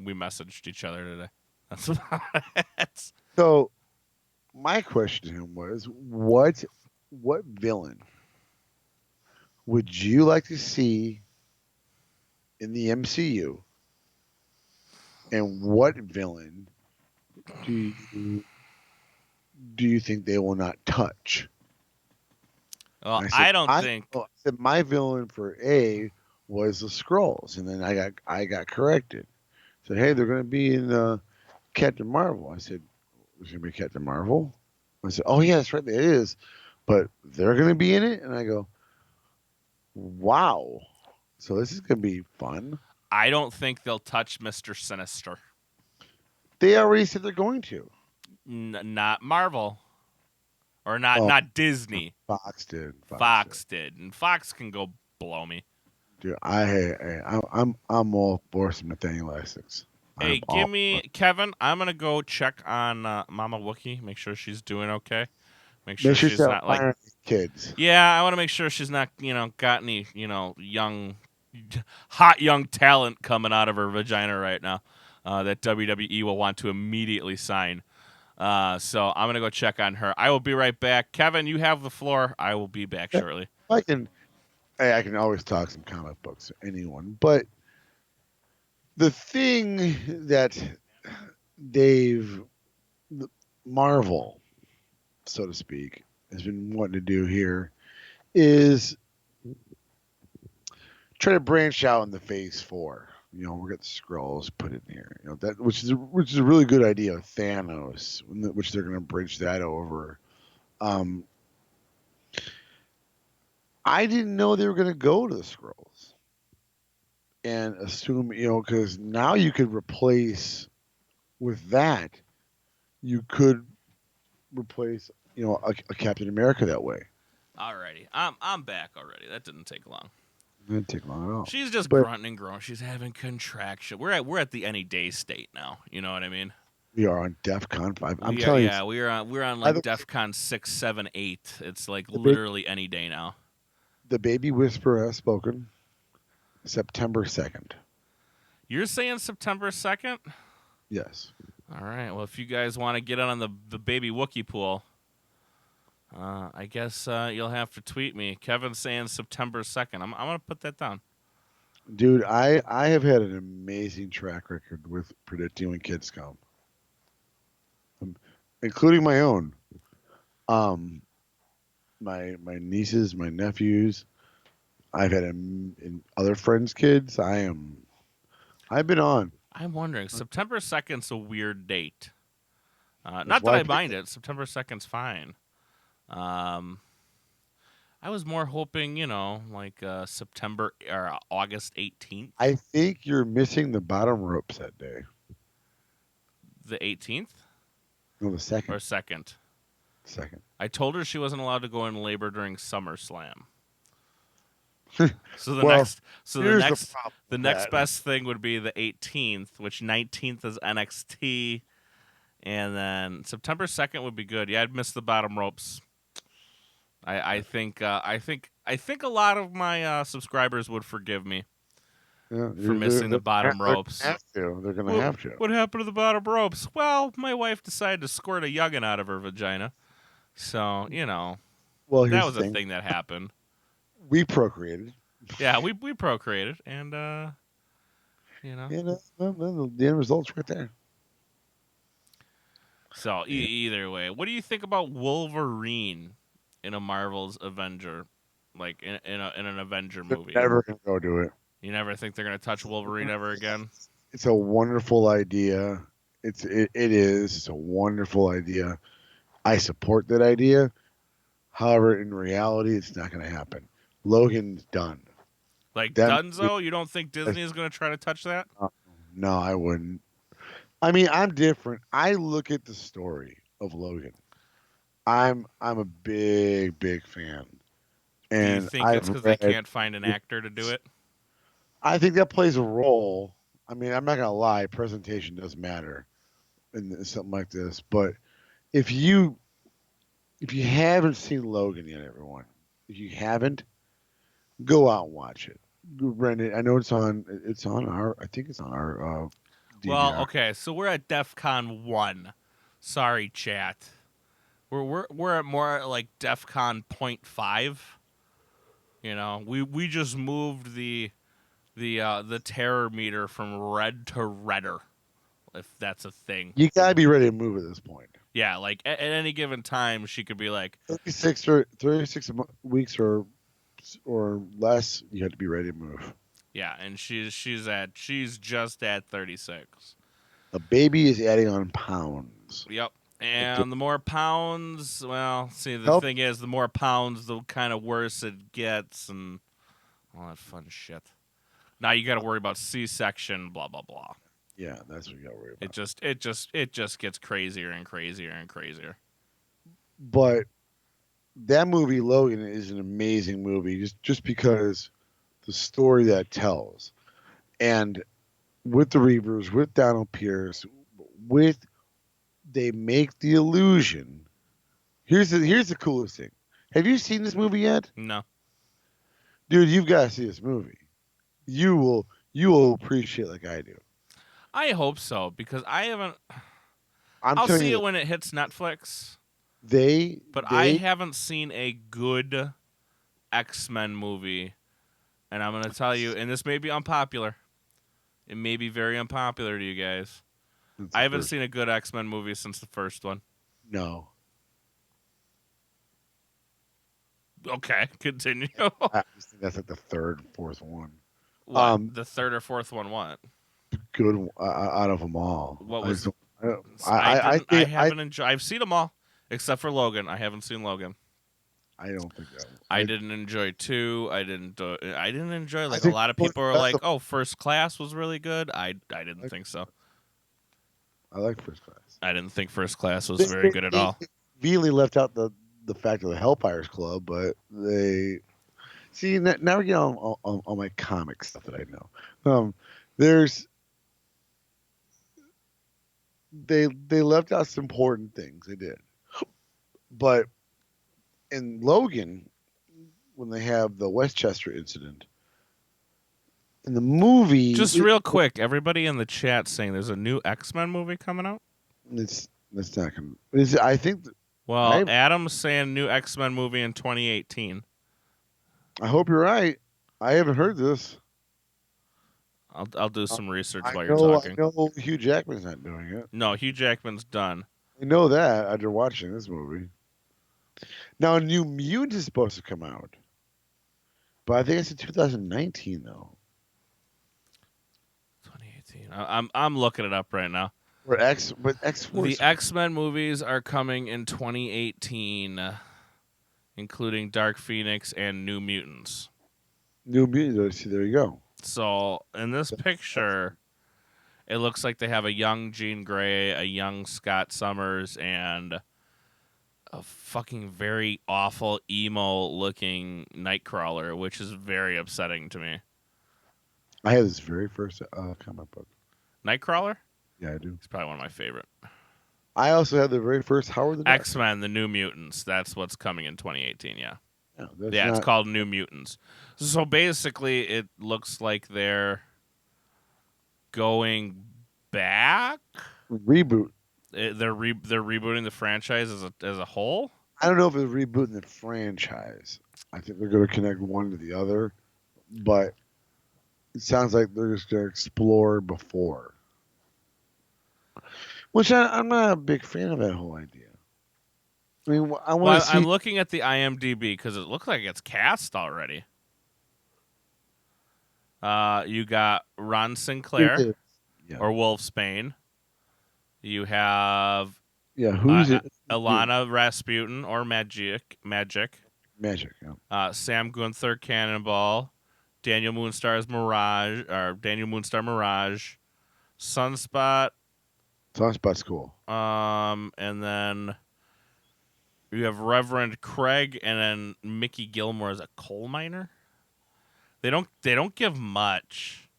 we messaged each other today. That's about it. So, my question to him was, what villain would you like to see in the MCU, and what villain do you think they will not touch? Well, I don't think my villain for A was the Skrulls, and then I got corrected. Said, hey, they're going to be in Captain Marvel. I said, there's going to be Captain Marvel? I said, oh, yeah, that's right, there is. But they're going to be in it? And I go, wow. So this is going to be fun. I don't think they'll touch Mr. Sinister. They already said they're going to. Not Marvel. Or not Disney. Fox did. Fox did. And Fox can go blow me. Dude, I'm all for some Nathaniel Essex. Hey, give me Kevin. I'm gonna go check on Mama Wookie. Make sure she's doing okay. Make sure she's not like kids. Yeah, I want to make sure she's not got any hot young talent coming out of her vagina right now that WWE will want to immediately sign. So I'm gonna go check on her. I will be right back. Kevin, you have the floor. I will be back shortly. I can always talk some comic books to anyone, but the thing that Marvel, so to speak, has been wanting to do here is try to branch out in the Phase 4. We're going to Skrulls put in here. That which is a really good idea. Thanos, which they're going to bridge that over. I didn't know they were going to go to the Skrulls and assume, because now you could replace with that. You could replace, a Captain America that way. Alrighty, I'm back already. That didn't take long. It didn't take long at all. She's just grunting and growing. She's having contraction. We're at the any day state now. You know what I mean? We are on DEFCON 5. I'm telling you. Yeah, we're on like DEFCON 6, 7, 8. It's like literally any day now. The baby whisperer has spoken. September 2nd. You're saying September 2nd? Yes. All right. Well, if you guys want to get on the baby Wookiee pool, I guess you'll have to tweet me. Kevin's saying September 2nd. I'm gonna put that down. Dude, I have had an amazing track record with predicting when kids come, including my own. My nieces, my nephews. I've had in other friends' kids. I've been on. I'm wondering. September 2nd's a weird date. Not that why I I picked mind it. September 2nd's fine. I was more hoping, like September or August 18th. I think you're missing the bottom ropes that day. The 18th? No, the second. Or 2nd? Second. I told her she wasn't allowed to go in labor during SummerSlam. So the next best thing would be the 18th, which 19th is NXT, and then September 2nd would be good. Yeah, I'd miss the bottom ropes. I think a lot of my subscribers would forgive me for missing the bottom ropes. They're gonna have to. What happened to the bottom ropes? Well, my wife decided to squirt a yuggin out of her vagina, so Well, that here's was the a thing. thing that happened. We procreated. Yeah, we procreated, and the end result's right there. So either way, what do you think about Wolverine in a Marvel's Avenger, like in an Avenger movie? They're never gonna go do it. You never think they're gonna touch Wolverine ever again? It's a wonderful idea. It is. It's a wonderful idea. I support that idea. However, in reality, it's not going to happen. Logan's done. Like Dunzo, you don't think Disney is going to try to touch that? No, I wouldn't. I mean, I'm different. I look at the story of Logan. I'm a big fan. And do you think it's because they can't find an actor to do it? I think that plays a role. I mean, I'm not gonna lie. Presentation does matter in something like this. But if you haven't seen Logan yet, everyone, if you haven't, go out and watch it. Rent it. I know it's on. It's on our. I think it's on our. DVR. Well, okay, so we're at DEFCON 1. Sorry, chat. We're at more like DEFCON 0.5. We just moved the terror meter from red to redder, if that's a thing. You gotta be ready to move at this point. Yeah, like at any given time, she could be like 36 weeks or less. You have to be ready to move. Yeah, and she's just at 36. A baby is adding on pounds. Yep. And the more pounds, well, see, the thing is, the more pounds, the kind of worse it gets, and all that fun shit. Now you got to worry about C-section, blah blah blah. Yeah, that's what you got to worry about. It just gets crazier and crazier and crazier. But that movie, Logan, is an amazing movie, just because the story that it tells, and with the Reavers, with Donald Pierce, they make the illusion. Here's the coolest thing. Have you seen this movie yet? No. Dude, you've got to see this movie. You will appreciate it like I do. I hope so, because I haven't. I'll see it when it hits Netflix. I haven't seen a good X-Men movie, and I'm going to tell you, and this may be unpopular. It may be very unpopular to you guys. I haven't seen a good X-Men movie since the first one. No. Okay, continue. I just think that's like the third, fourth one. What, the third or fourth one? What? Good out of them all. What was? I haven't enjoyed. I've seen them all except for Logan. I haven't seen Logan. I don't think that. I didn't enjoy 2. I didn't enjoy. Like a lot of people are like, "Oh, First Class was really good." I didn't think so. I like First Class. I didn't think First Class was very good at all. Really left out the fact of the Hellfires Club, but they see now we're getting on my comic stuff that I know. They left out some important things. They did, but in Logan, when they have the Westchester incident in the movie, just real quick, everybody in the chat saying there's a new X-Men movie coming out. It's not gonna. I think Well, Adam's saying new X-Men movie in 2018. I hope you're right. I haven't heard this. I'll do some research while I you're talking. I know Hugh Jackman's not doing it. No, Hugh Jackman's done. I know that after watching this movie. Now, New Mutants is supposed to come out, but I think it's in 2019 though. 2018. I'm looking it up right now. But X-Force. The X-Men movies are coming in 2018, including Dark Phoenix and New Mutants. New Mutants. See, there you go. So in this picture, it looks like they have a young Jean Grey, a young Scott Summers, and a fucking very awful emo-looking Nightcrawler, which is very upsetting to me. I have this very first comic book. Nightcrawler? Yeah, I do. It's probably one of my favorite. I also have the very first Howard the Duck. X-Men, the New Mutants. That's what's coming in 2018, yeah. Yeah, it's called New Mutants. So basically, it looks like they're going back. Reboot. They're rebooting the franchise as a whole. I don't know if it's rebooting the franchise. I think they're going to connect one to the other, but it sounds like they're just going to explore before. Which I'm not a big fan of that whole idea. I mean, I'm looking at the IMDb because it looks like it's cast already. You got Ron Sinclair or Wolfsbane. You have who's it? Ilana Rasputin or Magic. Yeah. Sam Gunther Cannonball, Daniel Moonstar Mirage, Sunspot. Sunspot's cool. And then you have Reverend Craig, and then Mickey Gilmore as a coal miner. They don't give much.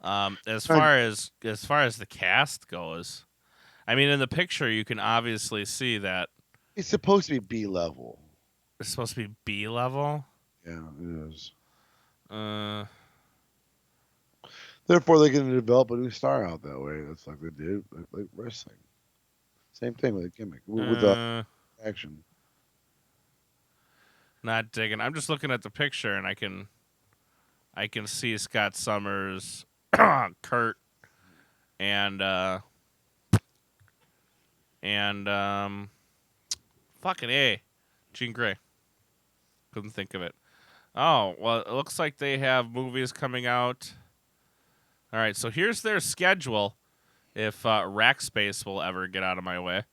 As far as the cast goes, I mean, in the picture you can obviously see that it's supposed to be B level. It's supposed to be B level. Yeah, it is. Therefore, they can develop a new star out that way. That's like they did like wrestling. Same thing with a gimmick with action. Not digging. I'm just looking at the picture, and I can see Scott Summers, Kurt, and fucking A, Jean Grey. Couldn't think of it. Oh, well, it looks like they have movies coming out. All right, so here's their schedule, if Rackspace will ever get out of my way.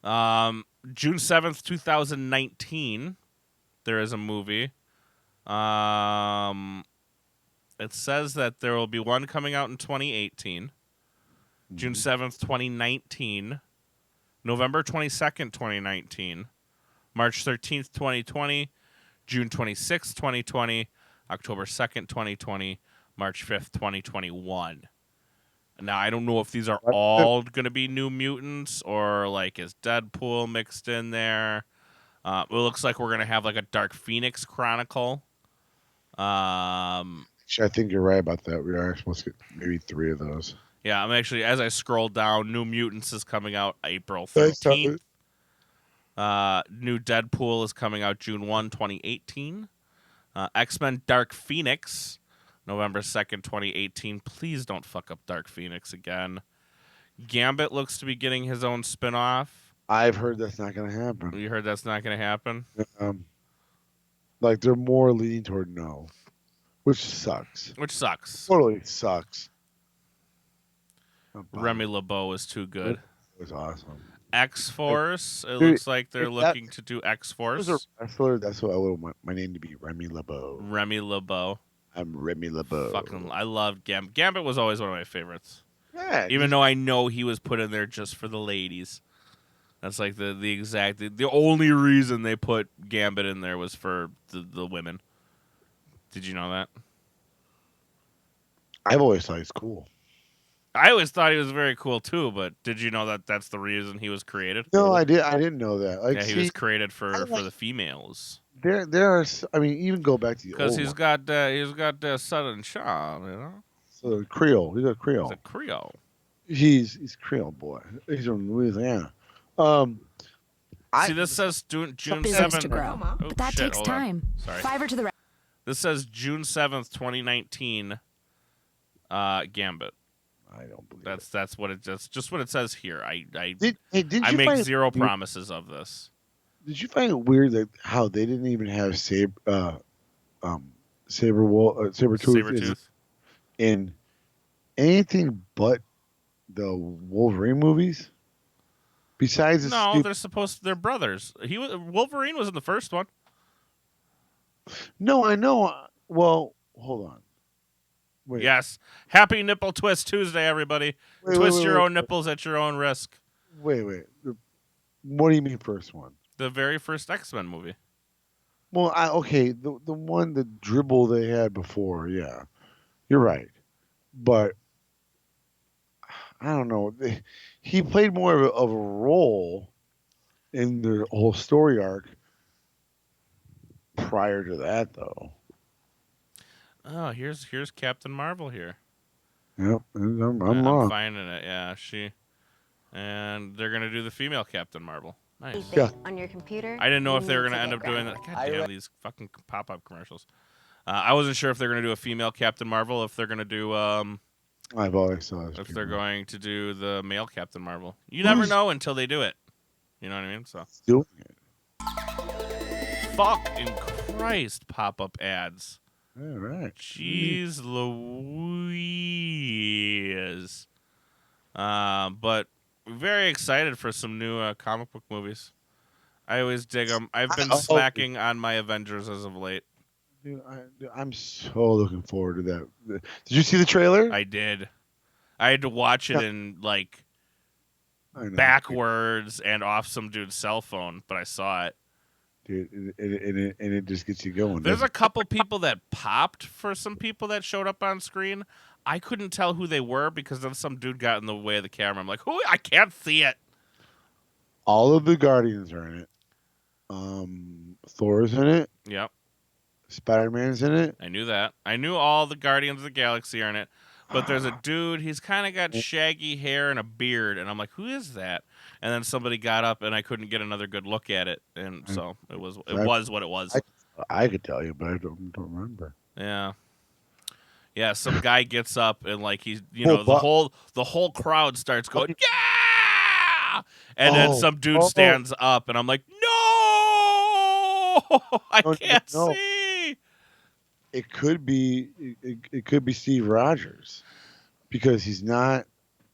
June 7th, 2019, there is a movie. It says that there will be one coming out in 2018. June 7th, 2019. November 22nd, 2019. March 13th, 2020. June 26th, 2020. October 2nd, 2020. March 5th, 2021. Now, I don't know if these are all going to be New Mutants or, like, is Deadpool mixed in there. It looks like we're going to have, like, a Dark Phoenix Chronicle. Actually, I think you're right about that. We are supposed to get maybe 3 of those. Yeah, I'm actually, as I scroll down, New Mutants is coming out April 13th. New Deadpool is coming out June 1, 2018. X-Men Dark Phoenix, November 2nd, 2018. Please don't fuck up Dark Phoenix again. Gambit looks to be getting his own spin-off. I've heard that's not going to happen. You heard that's not going to happen? Like, they're more leaning toward no. Which sucks. Totally sucks. Remy LeBeau is too good. It was awesome. X-Force. It looks like they're looking to do X-Force. As a wrestler, that's what I want my name to be. Remy LeBeau. Remy LeBeau. I'm Remy LeBeau. I love Gambit. Gambit was always one of my favorites. Yeah. Even though I know he was put in there just for the ladies. That's like the only reason they put Gambit in there was for the women. Did you know that? I've always thought he's cool. I always thought he was very cool too, but did you know that that's the reason he was created? No, I didn't know that. Like, yeah, he was created for the females. There are. I mean, even go back to the because he's got the Southern charm, you know. So Creole. He's a Creole. He's a Creole. He's Creole boy. He's from Louisiana. See, this says June business 7th. to grow, Oh, but that shit, takes hold on. time. Sorry. Fiverr to the right. This says June 7th, 2019. Gambit. I don't believe that's what that's just what it says here. I Did you make find zero it, promises of this. Did you find it weird that how they didn't even have Sabretooth Sabretooth? in anything but the Wolverine movies? Besides No, they're brothers. Wolverine was in the first one. No, I know. Well, hold on. Wait. Yes. Happy Nipple Twist Tuesday, everybody. Twist your own nipples at your own risk. Wait. What do you mean first one? The very first X-Men movie. Well, the one, the dribble they had before, yeah. You're right. But I don't know. He played more of a role in the whole story arc prior to that, though. Oh, here's Captain Marvel here. Yep, I'm wrong. I'm finding it. Yeah, and they're gonna do the female Captain Marvel. Nice. Yeah. On your computer. I didn't know if they were gonna end up doing that. God damn these fucking pop-up commercials. I wasn't sure if they're gonna do a female Captain Marvel, if they're gonna do I've always thought if they're going to do the male Captain Marvel. You never know until they do it. You know what I mean? So doing it. Fucking Christ, pop-up ads. All right. Jeez Louise. But very excited for some new comic book movies. I always dig them. I've been slacking on my Avengers as of late. Dude, I'm so looking forward to that. Did you see the trailer? I did. I had to watch it in backwards and off some dude's cell phone, but I saw it. Dude, and it just gets you going. There's a couple people that popped for some people that showed up on screen. I couldn't tell who they were because then some dude got in the way of the camera. I'm like, who? I can't see it. All of the Guardians are in it. Thor's in it. Yep. Spider-Man's in it. I knew that. I knew all the Guardians of the Galaxy are in it. But there's a dude, he's kind of got shaggy hair and a beard. And I'm like, who is that? And then somebody got up and I couldn't get another good look at it. And so it was what it was. I could tell you, but I don't remember. Yeah. Yeah, some guy gets up and he's the whole crowd starts going, yeah! And then some dude stands up and I'm like, no! I can't see. It could be Steve Rogers because he's not.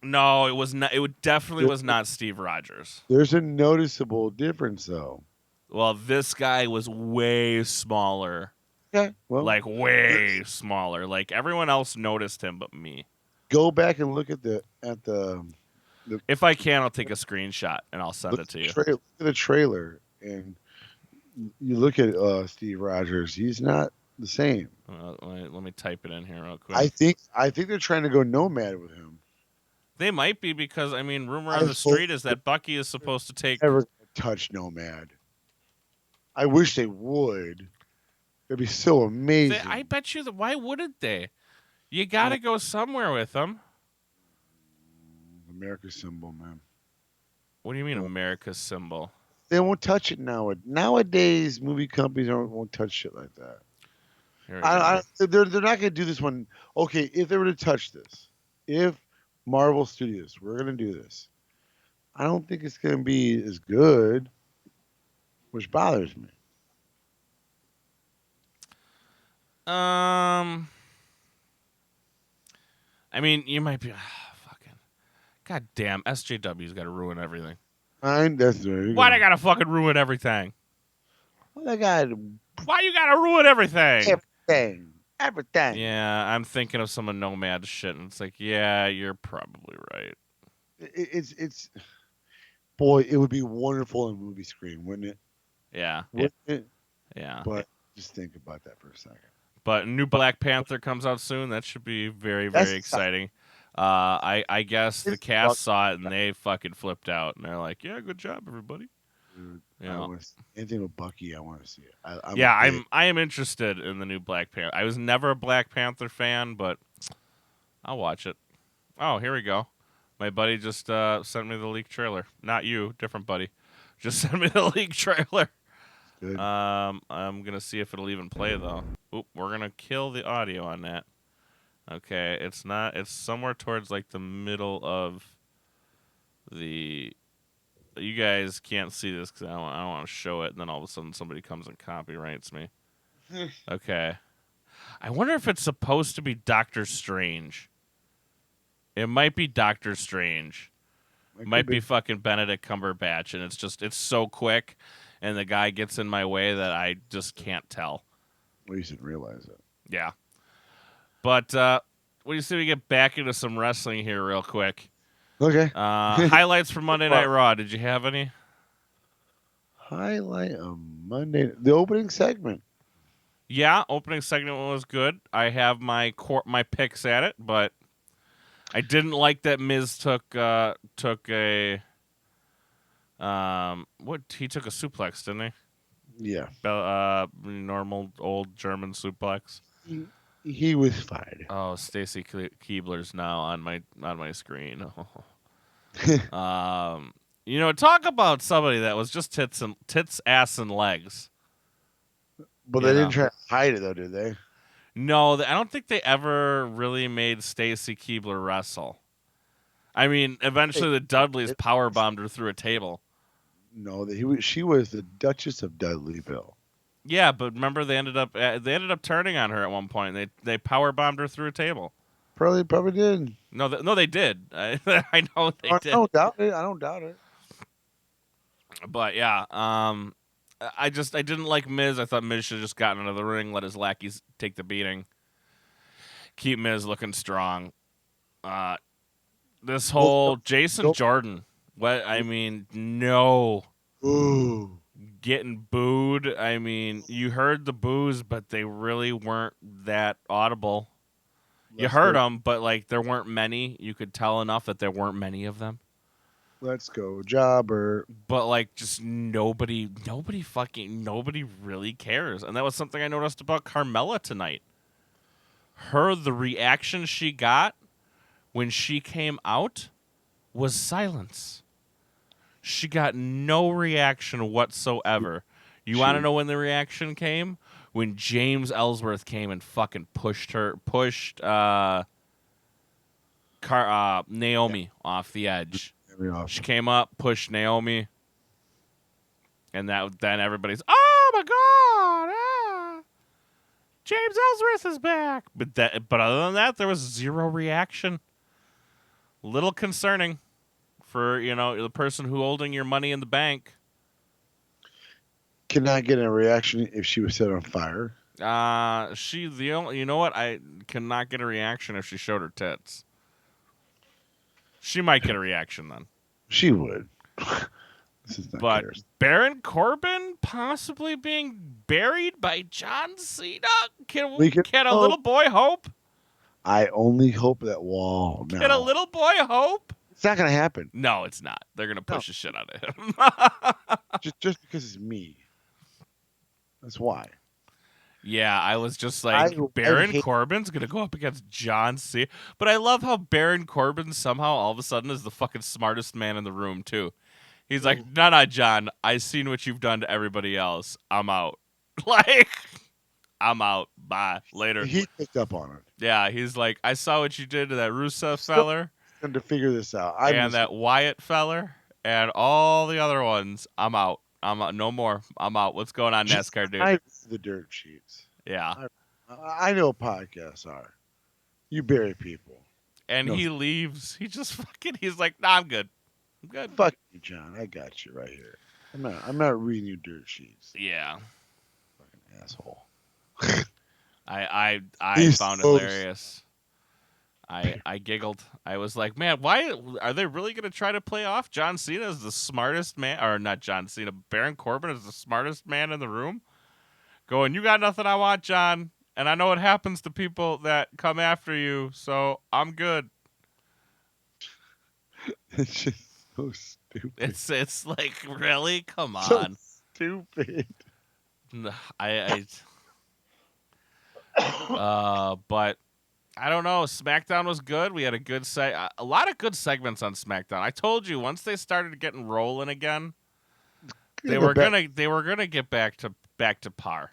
No, it was not. It definitely was not Steve Rogers. There's a noticeable difference, though. Well, this guy was way smaller. Yeah, well, way smaller. Everyone else noticed him, but me. Go back and look at the. If I can, I'll take a screenshot and I'll send it to you. Look at the trailer, and you look at Steve Rogers. He's not the same. Let me type it in here real quick. I think they're trying to go nomad with him. They might be because rumor on the street is that Bucky is supposed to take. Never touch nomad. I wish they would. It'd be so amazing. I bet you that. Why wouldn't they? You got to go somewhere with them. America's symbol, man. What do you mean, America's symbol? They won't touch it now. Nowadays, movie companies won't touch shit like that. They're not going to do this one. Okay, if they were to touch this, if Marvel Studios, we're going to do this, I don't think it's going to be as good, which bothers me. You might be fucking. God damn, SJW's got to ruin everything. Why they got to fucking ruin everything? Why you got to ruin everything? Everything. Yeah, I'm thinking of some nomad shit, and it's like, yeah, you're probably right. It's boy, it would be wonderful in movie screen, wouldn't it? Yeah. Wouldn't it? Yeah. But just think about that for a second. But new Black Panther comes out soon. That should be very, very exciting. I guess the cast saw it and they fucking flipped out, and they're like, "Yeah, good job, everybody." Dude, You anything with Bucky, I want to see it. I am interested in the new Black Panther. I was never a Black Panther fan, but I'll watch it. Oh, here we go. My buddy just sent me the leaked trailer. Not you, different buddy. Just send me the leak trailer. Good. I'm gonna see if it'll even play though. Oop, we're gonna kill the audio on that. Okay, it's not. It's somewhere towards like the middle of the. You guys can't see this because I don't want to show it, and then all of a sudden somebody comes and copyrights me. Okay. I wonder if it's supposed to be Doctor Strange. It might be Doctor Strange. Might be fucking Benedict Cumberbatch, and it's so quick, and the guy gets in my way that I just can't tell. Well, you should realize it. Yeah. But what do you say we get back into some wrestling here real quick? Okay. Highlights from Monday Night Raw. Did you have any? Highlight of Monday. The opening segment. Yeah, opening segment was good. I have my picks at it, but I didn't like that Miz took a he took a suplex, didn't he? Yeah. Normal old German suplex. He was fine. Oh, Stacy Keebler's now on my screen. Talk about somebody that was just tits, ass, and legs. But they didn't try to hide it, though, did they? No, I don't think they ever really made Stacy Keebler wrestle. I mean, eventually the Dudleys powerbombed her through a table. No, she was the Duchess of Dudleyville. Yeah, but remember they ended up turning on her at one point. They powerbombed her through a table. Probably did. No, they did. I know they did. I don't doubt it. I don't doubt it. But yeah, I didn't like Miz. I thought Miz should have just gotten into the ring, let his lackeys take the beating, keep Miz looking strong. This whole Jason Jordan, no. Ooh. Getting booed. I mean, you heard the boos, but they really weren't that audible. You heard them, but like there weren't many. You could tell enough that there weren't many of them. Let's go, jobber. But like, just nobody really cares, and that was something I noticed about Carmella tonight. The reaction she got when she came out was silence. She got no reaction whatsoever. You want to know when the reaction came? When James Ellsworth came and fucking pushed Naomi off the edge. She came up, pushed Naomi, and then everybody's, oh my god, James Ellsworth is back. But other than that, there was zero reaction. Little concerning for the person who holding your money in the bank. Cannot get a reaction if she was set on fire. I cannot get a reaction if she showed her tits. She might get a reaction then. She would. But Baron Corbin possibly being buried by John Cena? Can a little boy hope? I only hope that wall. No. Can a little boy hope? It's not going to happen. No, it's not. They're going to push the shit out of him. just because it's me. That's why. Yeah, I was just like, Baron Corbin's going to go up against John Cena. But I love how Baron Corbin somehow all of a sudden is the fucking smartest man in the room, too. He's like, no, John, I've seen what you've done to everybody else. I'm out. I'm out. Bye. Later. He picked up on it. Yeah, he's like, I saw what you did to that Rusev feller. And to figure this out. And that Wyatt feller. And all the other ones. I'm out. I'm out. No more. I'm out. What's going on, NASCAR dude? I the dirt sheets. Yeah. I know podcasts are. You bury people. And he leaves. He's like, nah, I'm good. I'm good. Fuck you, John. I got you right here. I'm not reading your dirt sheets. Yeah. Fucking asshole. I found it hilarious. I giggled. I was like, man, why are they really going to try to play off John Cena as the smartest man? Or not John Cena, Baron Corbin is the smartest man in the room? Going, you got nothing I want, John. And I know what happens to people that come after you, so I'm good. It's just so stupid. It's like, really? Come on. So stupid. But I don't know. SmackDown was good. We had a lot of good segments on SmackDown. I told you once they started getting rolling again, They were gonna get back to par.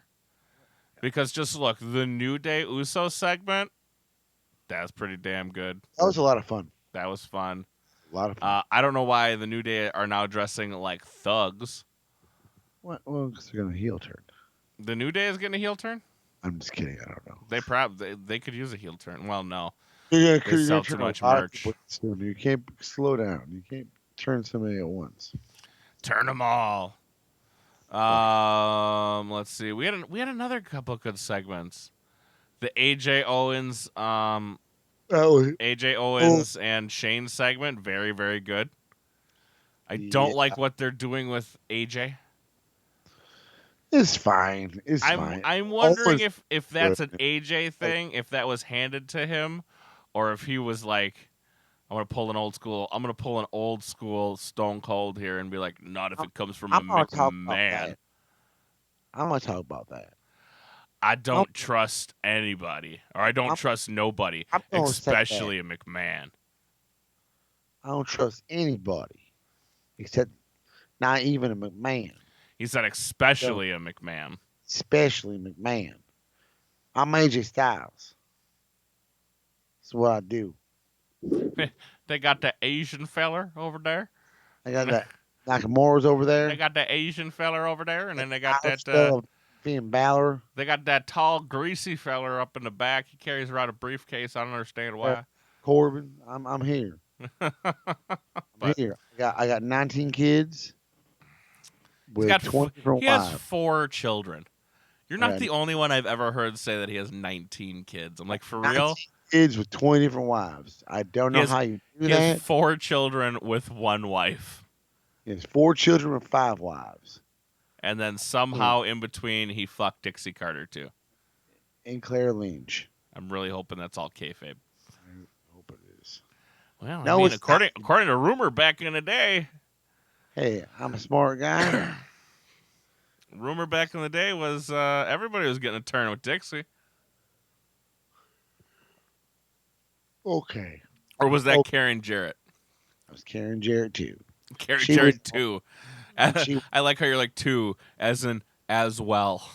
Because just look, the New Day Uso segment, that's pretty damn good. That was a lot of fun. That was fun. A lot of fun. I don't know why the New Day are now dressing like thugs. What? Well, because they're gonna heel turn. The New Day is getting a heel turn? I'm just kidding. I don't know. They could use a heel turn. Well, no. You're They sell too much merch. You can't slow down. You can't turn somebody at once. Turn them all. Let's see. We had another couple of good segments. The AJ Owens and Shane segment, very, very good. I don't like what they're doing with AJ. It's fine. Fine. I'm wondering if that's an AJ thing, if that was handed to him, or if he was like, I'm gonna pull an old school Stone Cold here and be like, not if it comes from a McMahon. I'm gonna talk about that. I don't trust anybody, or I don't trust nobody, especially a McMahon. I don't trust anybody, except not even a McMahon. He said especially a McMahon. Especially McMahon. I'm AJ Styles. That's what I do. They got the Asian feller over there. They got that Nakamura's over there. They got the Asian feller over there, and then they got that Finn Balor. They got that tall, greasy feller up in the back. He carries around a briefcase. I don't understand why. Corbin, I'm here. I'm here. I got 19 kids. With 20 different he wives. has 4 children. You're not the only one I've ever heard say that he has 19 kids. I'm like, for real? Kids with 20 different wives. I don't know how you do that. He has 4 children with 1 wife. He has 4 children with 5 wives. And then somehow in between, he fucked Dixie Carter too. And Claire Lynch. I'm really hoping that's all kayfabe. I hope it is. Well, no, I mean, according to rumor back in the day. Hey, I'm a smart guy. Rumor back in the day was everybody was getting a turn with Dixie. Okay. Or was that Karen Jarrett? That was Karen Jarrett too. Karen Jarrett too. I like how you're like 2, as in as well.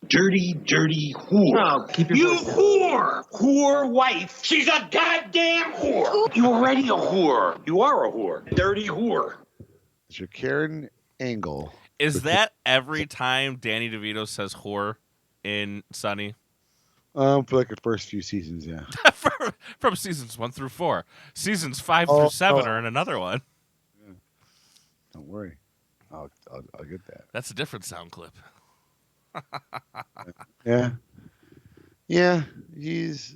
Dirty, dirty whore. Oh, you whore! Whore wife. She's a goddamn whore. You're already a whore. You are a whore. Dirty whore. It's your Karen Angle. Is that every time Danny DeVito says whore in Sunny? For like the first few seasons, yeah. From seasons 1 through 4. Seasons 5 through 7 are in another one. Yeah. Don't worry. I'll get that. That's a different sound clip. Yeah. Yeah. He's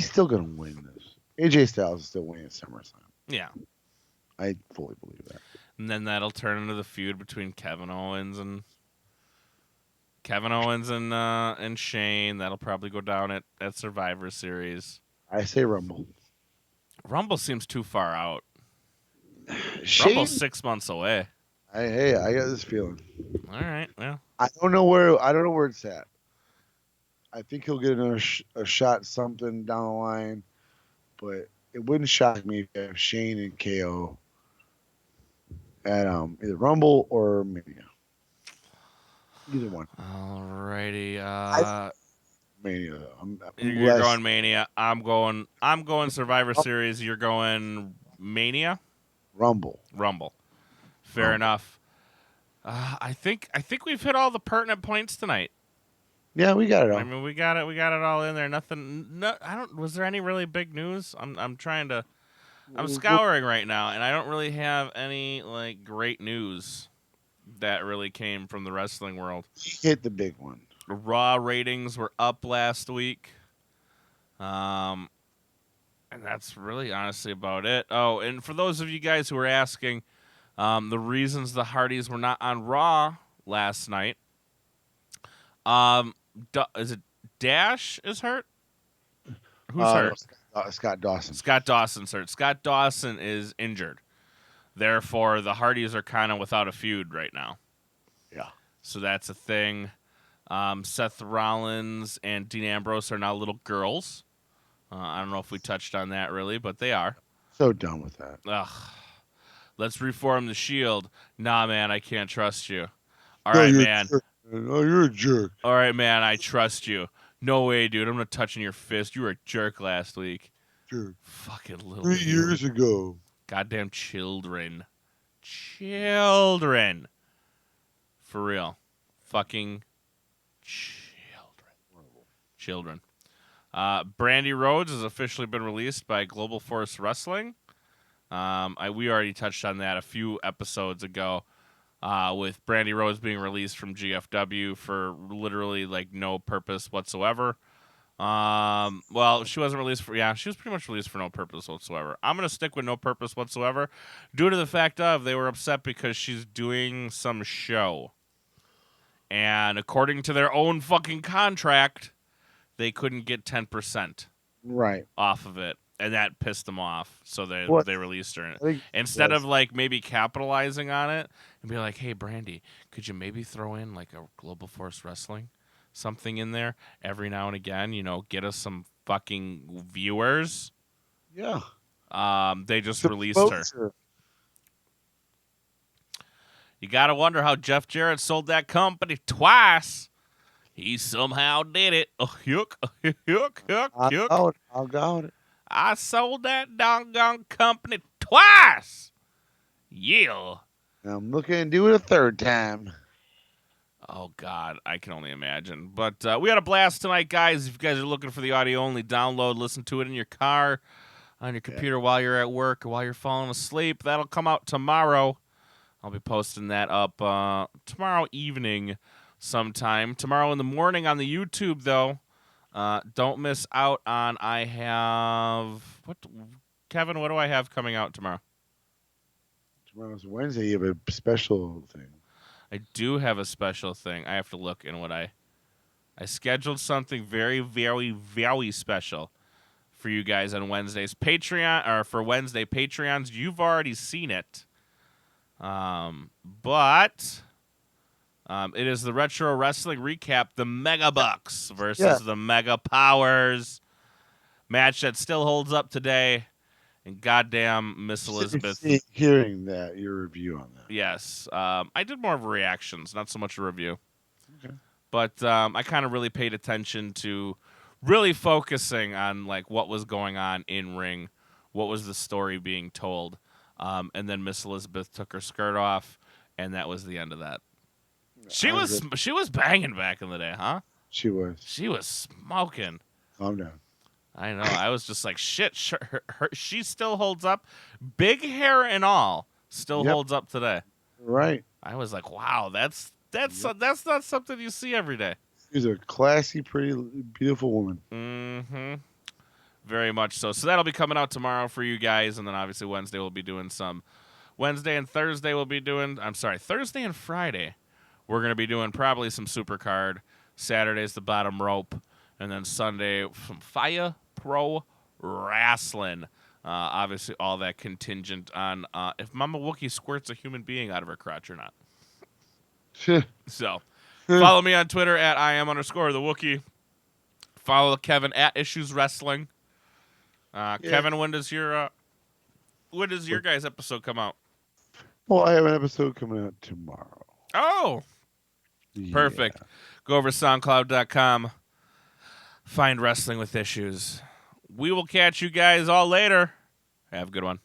still gonna win this. AJ Styles is still winning at SummerSlam. Yeah. I fully believe that. And then that'll turn into the feud between Kevin Owens and Shane. That'll probably go down at Survivor Series. I say Rumble. Rumble seems too far out. Shane, Rumble's 6 months away. I got this feeling. All right, well. I don't know where it's at. I think he'll get another a shot something down the line, but it wouldn't shock me if you have Shane and KO at either Rumble or Mania. Either one. Alrighty. Mania. You're going Mania. I'm going Survivor Series. You're going Mania. Rumble. Fair enough. I think we've hit all the pertinent points tonight. Yeah, we got it all. I mean, we got it all in there. Nothing. No, was there any really big news? I'm scouring right now, and I don't really have any like great news that really came from the wrestling world. Hit the big one. Raw ratings were up last week. And that's really honestly about it. Oh, and for those of you guys who are asking, the reasons the Hardys were not on Raw last night, is it Dash is hurt? Who's hurt? Scott Dawson. Scott Dawson's hurt. Scott Dawson is injured. Therefore, the Hardys are kind of without a feud right now. Yeah. So that's a thing. Seth Rollins and Dean Ambrose are now little girls. I don't know if we touched on that really, but they are. So done with that. Ugh. Let's reform the Shield. Nah, man, I can't trust you. All No, right, you're a man. jerk, man. Oh, you're a jerk. All right, man, I trust you. No way, dude. I'm not touching your fist. You were a jerk last week. Jerk. Fucking little 3 years ago. goddamn children. Children. For real. Fucking children. Brandy Rhodes has officially been released by Global Force Wrestling. We already touched on that a few episodes ago, with Brandy Rhodes being released from GFW for literally like no purpose whatsoever. Well, she wasn't released for, she was pretty much released for no purpose whatsoever. I'm going to stick with no purpose whatsoever due to the fact of they were upset because she's doing some show. And according to their own fucking contract, they couldn't get 10% Right. off of it. And that pissed them off. So they released her. Instead of like maybe capitalizing on it and be like, hey, Brandy, could you maybe throw in like a Global Force Wrestling? Something in there every now and again, get us some fucking viewers. Yeah. They just released her. You gotta wonder how Jeff Jarrett sold that company twice. He somehow did it. Oh, yuck. I got it. I sold that doggone company twice. Yeah. I'm looking to do it a third time. Oh, God, I can only imagine. But we had a blast tonight, guys. If you guys are looking for the audio only, download, listen to it in your car, on your computer while you're at work or while you're falling asleep. That'll come out tomorrow. I'll be posting that up tomorrow evening sometime. Tomorrow in the morning on the YouTube, though. Don't miss out on, Kevin, what do I have coming out tomorrow? Tomorrow's Wednesday. You have a special thing. I do have a special thing. I have to look in what I scheduled something very, very, very special for you guys on Wednesdays. For Wednesday Patreons, you've already seen it. But it is the Retro Wrestling Recap, the Mega Bucks versus the Mega Powers match that still holds up today. And goddamn Miss Elizabeth. Hearing that, your review on that. Yes. I did more of reactions, not so much a review. Okay. But I kind of really paid attention to really focusing on like what was going on in ring, what was the story being told. And then Miss Elizabeth took her skirt off, and that was the end of that. She was banging back in the day, huh? She was. She was smoking. Calm down. I know. I was just like, shit. She still holds up, big hair and all, still holds up today. Right. I was like, wow, that's not something you see every day. She's a classy, pretty, beautiful woman. Mm-hmm. Very much so. So that'll be coming out tomorrow for you guys, and then obviously Wednesday we'll be doing some. Thursday and Friday we're going to be doing probably some Supercard. Saturday's the bottom rope, and then Sunday some Fire Pro Wrestling. Obviously all that contingent on if Mama Wookie squirts a human being out of her crotch or not. So follow me on Twitter at @IAM_the_Wookie. Follow Kevin at Issues Wrestling. Kevin, when does your guys' episode come out? Well, I have an episode coming out tomorrow. Oh, perfect. Go over to SoundCloud.com. Find Wrestling with Issues. We will catch you guys all later. Have a good one.